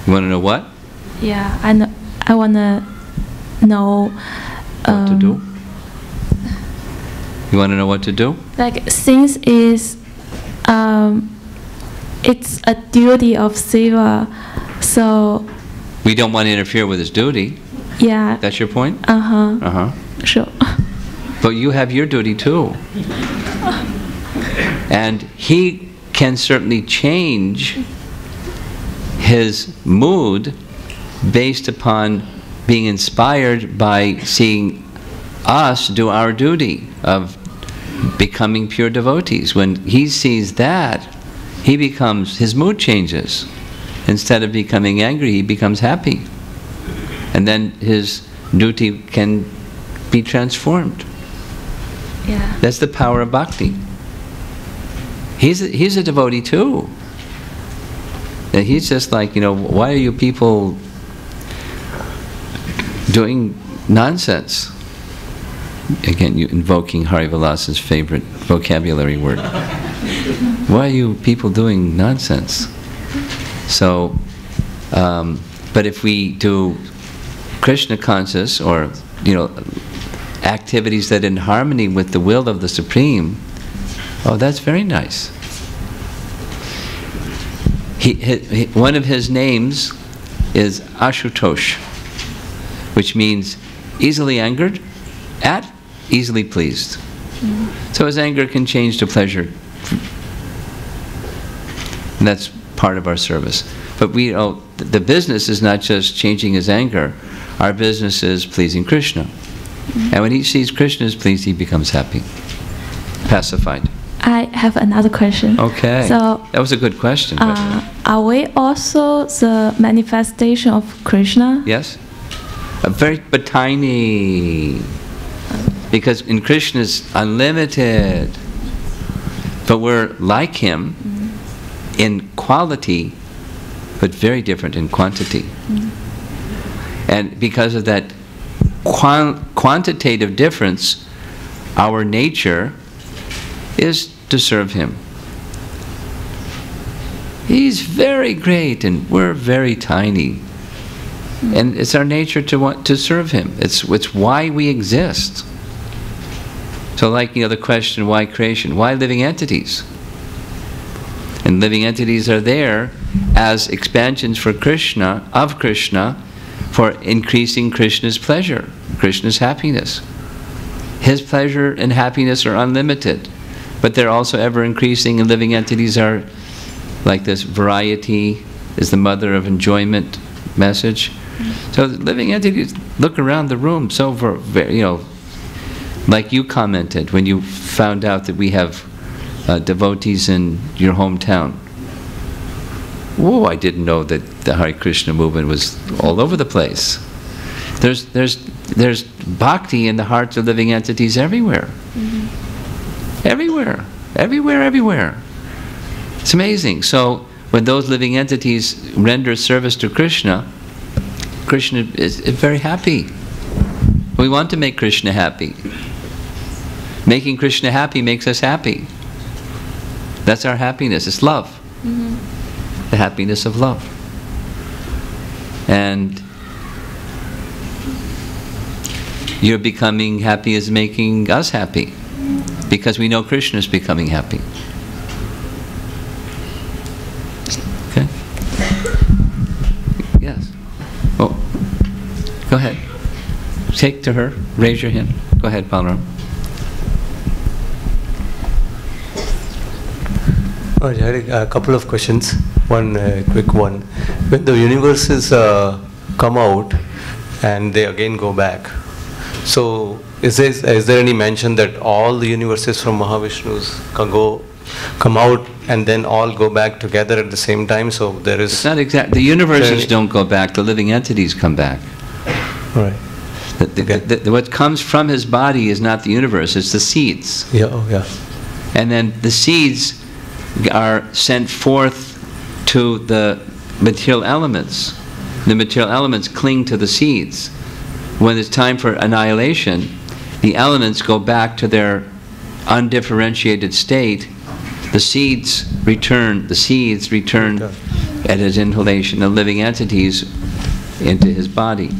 You want to know what? Yeah, I want to know what to do. You want to know what to do? Like, since it's a duty of Shiva, so we don't want to interfere with his duty. Yeah. That's your point? Uh-huh. Uh-huh. Sure. But you have your duty too. And he can certainly change his mood based upon being inspired by seeing us do our duty of becoming pure devotees. When he sees that, his mood changes. Instead of becoming angry, he becomes happy. And then his duty can be transformed. Yeah. That's the power of bhakti. He's a devotee too. And he's just like, why are you people doing nonsense? Again, you invoking Hari Vilas's favorite vocabulary word. Why are you people doing nonsense? So, but if we do Krishna conscious or, activities that are in harmony with the will of the Supreme, oh, that's very nice. One of his names is ashutosh, which means easily angered at, easily pleased. So his anger can change to pleasure. And that's part of our service. But the business is not just changing his anger. Our business is pleasing Krishna. And when he sees Krishna is pleased, he becomes happy, pacified. I have another question. Okay. So that was a good question. Are we also the manifestation of Krishna? Yes. But tiny. Because in Krishna is unlimited. But we're like him in quality, but very different in quantity. And because of that quantitative difference, our nature is to serve him. He's very great and we're very tiny. And it's our nature to want to serve him. It's why we exist. So like, the question, why creation? Why living entities? And living entities are there as expansions for Krishna, of Krishna, for increasing Krishna's pleasure, Krishna's happiness. His pleasure and happiness are unlimited, but they're also ever increasing, and living entities are like this. Variety is the mother of enjoyment message. So living entities look around the room, so like you commented when you found out that we have devotees in your hometown. Whoa, I didn't know that the Hare Krishna movement was all over the place. There's bhakti in the hearts of living entities everywhere. Everywhere. Everywhere, everywhere. It's amazing. So when those living entities render service to Krishna, Krishna is very happy. We want to make Krishna happy. Making Krishna happy makes us happy. That's our happiness. It's love. The happiness of love. And you're becoming happy is making us happy, because we know Krishna is becoming happy. Okay? Yes. Oh, go ahead. Take to her. Raise your hand. Go ahead, Balaram. Oh, a couple of questions. One quick one. When the universes come out and they again go back, so is there any mention that all the universes from Mahavishnu's come out and then all go back together at the same time? So there is... It's not exact. The universes don't go back. The living entities come back. Right. What comes from his body is not the universe. It's the seeds. Yeah. Oh, yeah. And then the seeds are sent forth to the material elements. The material elements cling to the seeds. When it's time for annihilation, the elements go back to their undifferentiated state. The seeds return at his inhalation of living entities into his body.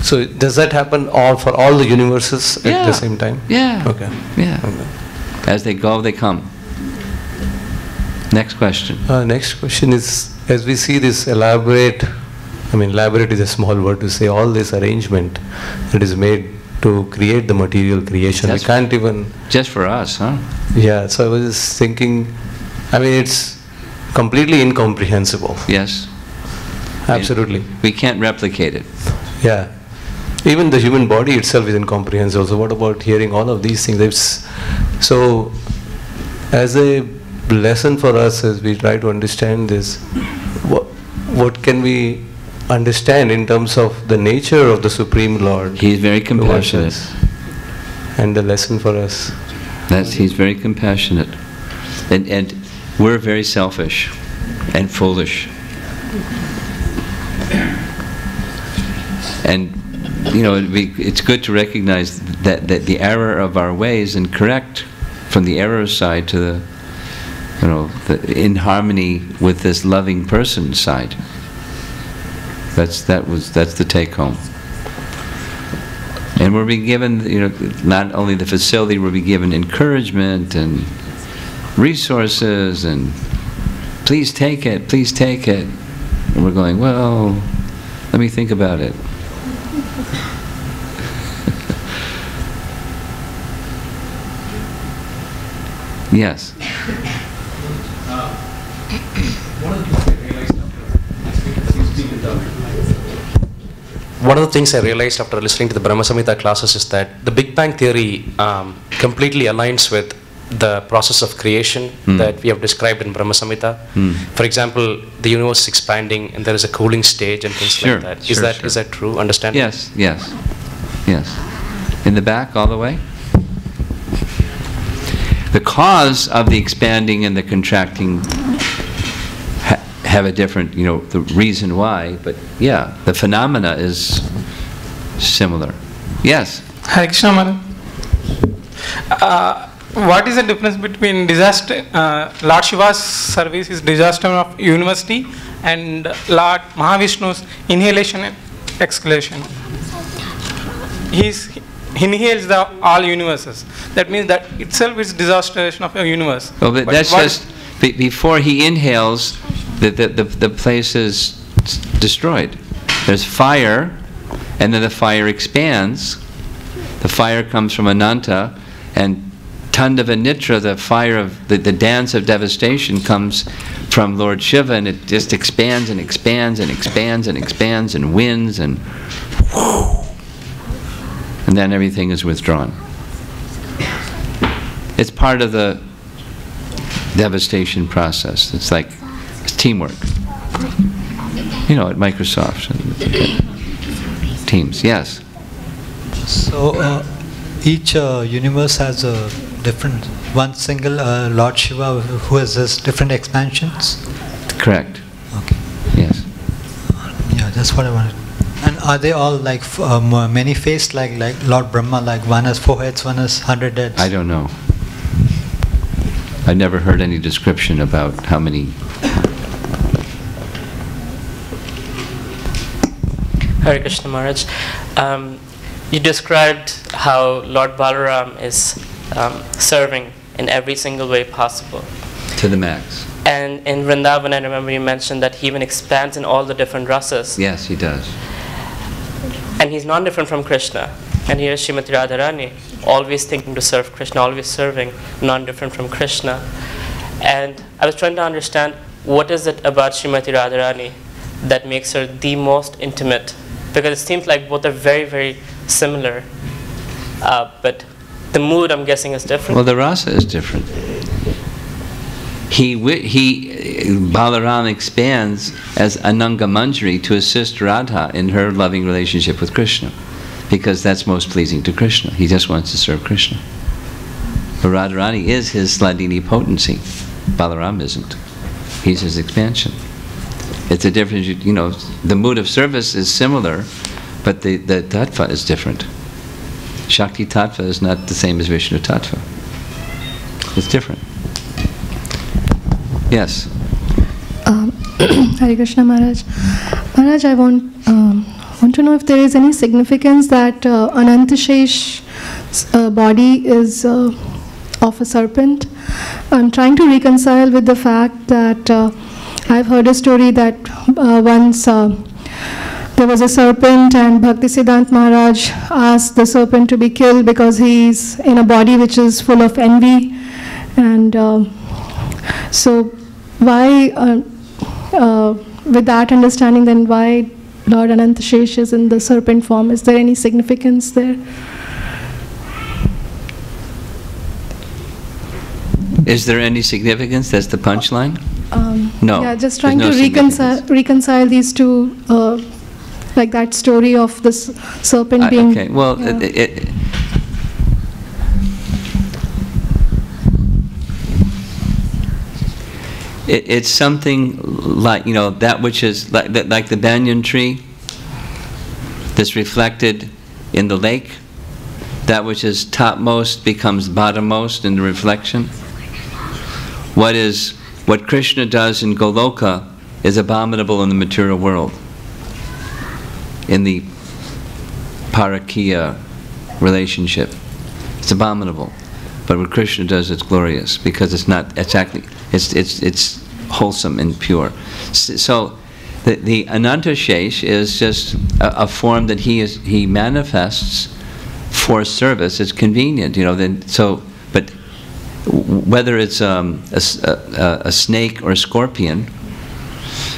So does that happen for all the universes at the same time? Yeah. Okay. Yeah. Okay. As they go, they come. Next question. Next question is, as we see this elaborate is a small word to say, all this arrangement that is made to create the material creation. We can't even... Just for us, huh? Yeah, so I was just thinking, it's completely incomprehensible. Yes. Absolutely. We can't replicate it. Yeah. Even the human body itself is incomprehensible. So what about hearing all of these things? So, as a lesson for us as we try to understand this, what can we understand in terms of the nature of the Supreme Lord? He is very compassionate. And the lesson for us. He's very compassionate. And we're very selfish and foolish. And it's good to recognize that the error of our ways and correct from the error side to the in harmony with this loving person side. That's the take home. And we're being given, not only the facility, we're being given encouragement and resources and please take it. And we're going, well, Let me think about it. Yes. One of the things I realized after listening to the Brahma Samhita classes is that the Big Bang Theory completely aligns with the process of creation that we have described in Brahma Samhita. For example, the universe is expanding and there is a cooling stage and things like that. Is that true? Understand? Yes, yes, yes. In the back, all the way. The cause of the expanding and the contracting have a different, the reason why, but yeah, the phenomena is similar. Yes? Hare Krishna Maharaj. What is the difference between disaster, Lord Shiva's service is disaster of university and Lord Mahavishnu's inhalation and exhalation? He inhales all universes. That means that itself is disastration of a universe. Well, but that's just, before he inhales, the place is destroyed. There's fire, and then the fire expands. The fire comes from Ananta, and Tandava Nitra, the fire of the dance of devastation, comes from Lord Shiva, and it just expands and expands and expands and expands and wins, and then everything is withdrawn. It's part of the devastation process. It's like teamwork. At Microsoft and Teams. Yes. So each universe has a different, one single Lord Shiva who has his different expansions? Correct. Okay. Yes. Yeah, that's what I wanted. And are they all like many-faced, like Lord Brahma, like one has 4 heads, one has 100 heads? I don't know. I never heard any description about how many. Hare Krishna Maharaj. You described how Lord Balaram is serving in every single way possible. To the max. And in Vrindavan, I remember you mentioned that he even expands in all the different rasas. Yes, he does. And he's not different from Krishna. And here is Srimati Radharani, always thinking to serve Krishna, always serving, non-different from Krishna. And I was trying to understand, what is it about Srimati Radharani that makes her the most intimate? Because it seems like both are very, very similar. But the mood, I'm guessing, is different. Well, the rasa is different. Balaram expands as Ananga Manjari to assist Radha in her loving relationship with Krishna, because that's most pleasing to Krishna. He just wants to serve Krishna. But Radharani is his Sladini potency. Balaram isn't. He's his expansion. It's a difference, the mood of service is similar, but the tattva is different. Shakti tattva is not the same as Vishnu tattva. It's different. Yes. Hare Krishna Maharaj. Maharaj, I want to know if there is any significance that Anantashesh's body is of a serpent. I'm trying to reconcile with the fact that I've heard a story that once there was a serpent and Bhaktisiddhanta Maharaj asked the serpent to be killed because he's in a body which is full of envy. And so why, with that understanding, then why Lord Anantashesh is in the serpent form? Is there any significance there? Is there any significance? That's the punchline? No. Yeah, just trying to reconcile these two, like that story of this serpent being... Okay, well, it's something like, that which is like the banyan tree that's reflected in the lake. That which is topmost becomes bottommost in the reflection. What Krishna does in Goloka is abominable in the material world, in the Parakiya relationship. It's abominable. But what Krishna does, it's glorious, because it's wholesome and pure. So The Anantashesh is just a form that he manifests for service. It's convenient, but whether it's a snake or a scorpion,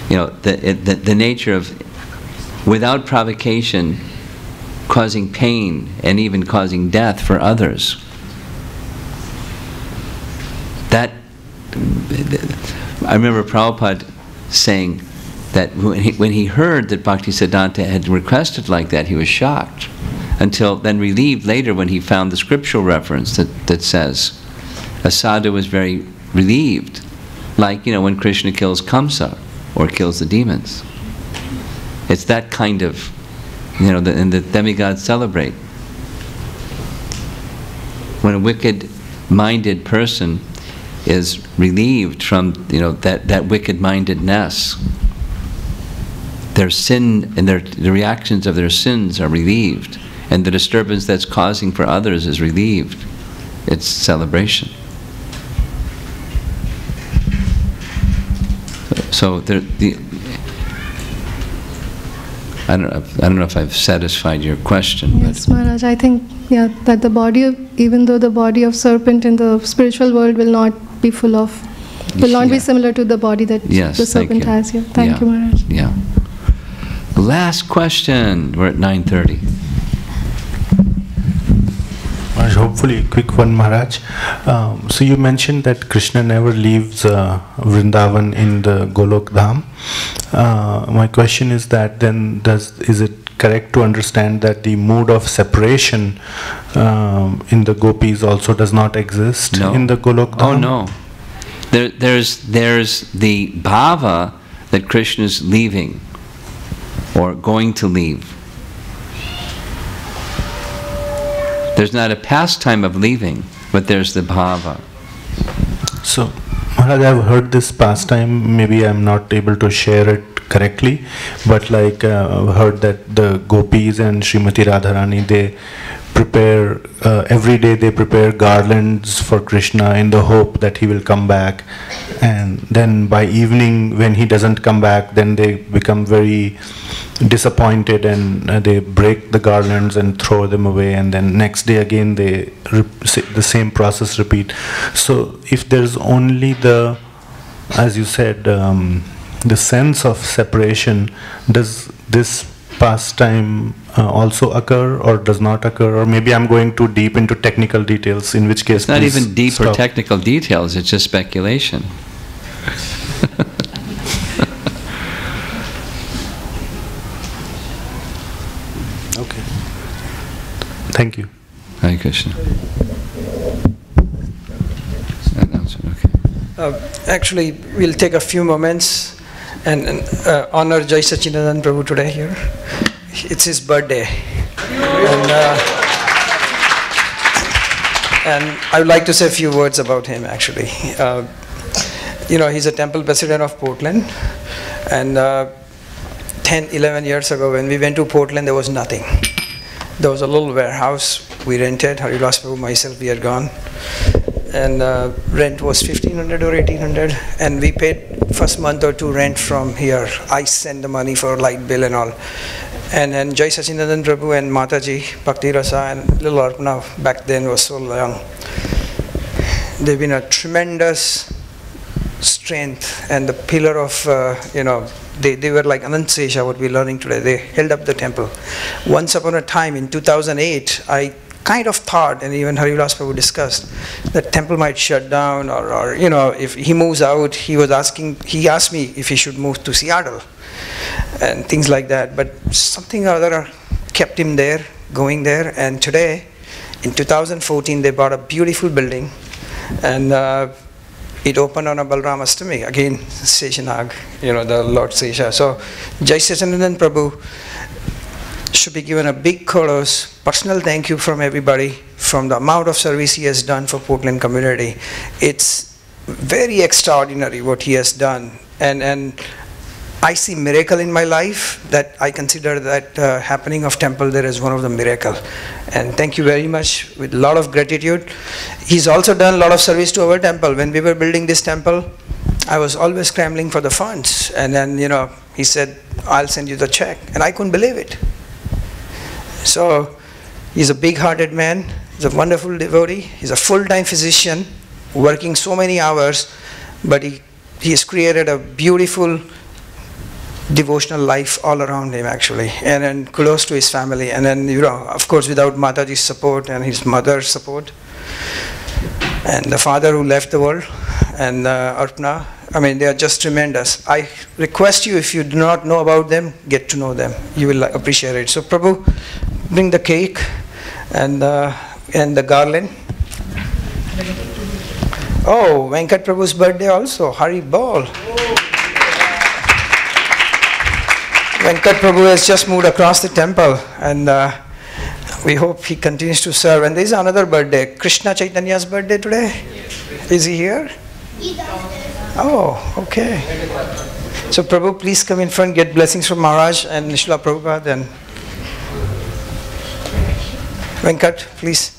the nature of without provocation causing pain and even causing death for others. That I remember Prabhupada saying that when he heard that Bhaktisiddhanta had requested like that, he was shocked, until then relieved later when he found the scriptural reference that says a sadhu was very relieved, like when Krishna kills Kamsa or kills the demons. It's that kind of, and the demigods celebrate. When a wicked-minded person is relieved from that wicked-mindedness, their sin and the reactions of their sins are relieved, and the disturbance that's causing for others is relieved. It's celebration. So I don't know if I've satisfied your question. Yes, Maharaj. I think that even though the body of serpent in the spiritual world will not be be similar to the body that the serpent has here. Thank you, Maharaj. Yeah. Last question. We're at 9:30. Maharaj, hopefully a quick one, Maharaj. So you mentioned that Krishna never leaves Vrindavan in the Golok Dham. My question is that then is it correct to understand that the mood of separation in the gopis also does not exist in the Golok Dham? Oh no. There's the bhava that Krishna is leaving or going to leave. There's not a pastime of leaving, but there's the bhava. So, Maharaj, I've heard this pastime, maybe I'm not able to share it correctly, but like I've heard that the gopis and Srimati Radharani, they prepare, every day they prepare garlands for Krishna in the hope that he will come back, and then by evening when he doesn't come back, then they become very disappointed and they break the garlands and throw them away, and then next day again the same process repeat. So if there's only as you said, the sense of separation, does this pastime also occur or does not occur? Or maybe I'm going too deep into technical details, in which case it's not even deep or technical details, it's just speculation. Okay. Thank you. Hare Krishna. Actually, we'll take a few moments and honor Jai Sachinandan Prabhu today here. It's his birthday. And I would like to say a few words about him, actually. He's a temple president of Portland. And 10, 11 years ago, when we went to Portland, there was nothing. There was a little warehouse we rented. Haridas Prabhu, myself, we had gone. And rent was $1,500 or $1,800, and we paid first month or two rent from here. I sent the money for light bill and all. And then Jai Sachinandan Prabhu and Mataji, Bhakti Rasa and little Arpana back then was so young. They've been a tremendous strength and the pillar of, they were like Anant Sesha, what we're learning today. They held up the temple. Once upon a time in 2008, I kind of thought, and even Haridas Prabhu discussed, that temple might shut down or if he moves out, he asked me if he should move to Seattle and things like that. But something or other kept him there, going there. And today, in 2014, they bought a beautiful building, and it opened on a Balram Astami, again, Seshanag, the Lord Sesha. So, Jai Sachinandan Prabhu should be given a big kudos, personal thank you from everybody, from the amount of service he has done for Portland community. It's very extraordinary what he has done. And I see miracle in my life that I consider that happening of temple there is one of the miracle. And thank you very much with a lot of gratitude. He's also done a lot of service to our temple. When we were building this temple, I was always scrambling for the funds. And then, he said, I'll send you the check. And I couldn't believe it. So he's a big-hearted man. He's a wonderful devotee. He's a full-time physician, working so many hours, but he has created a beautiful devotional life all around him, actually, and then close to his family. And then, of course, without Mataji's support and his mother's support, and the father who left the world, and Arpana, they are just tremendous. I request you, if you do not know about them, get to know them. You will appreciate it. So, Prabhu, bring the cake and the garland. Oh, Venkat Prabhu's birthday also. Hari Bol. Venkat Prabhu has just moved across the temple, and we hope he continues to serve. And there is another birthday. Krishna Chaitanya's birthday today. Is he here? Oh, okay. So Prabhu, please come in front, get blessings from Maharaj and Srila Prabhupada. And Venkat, please.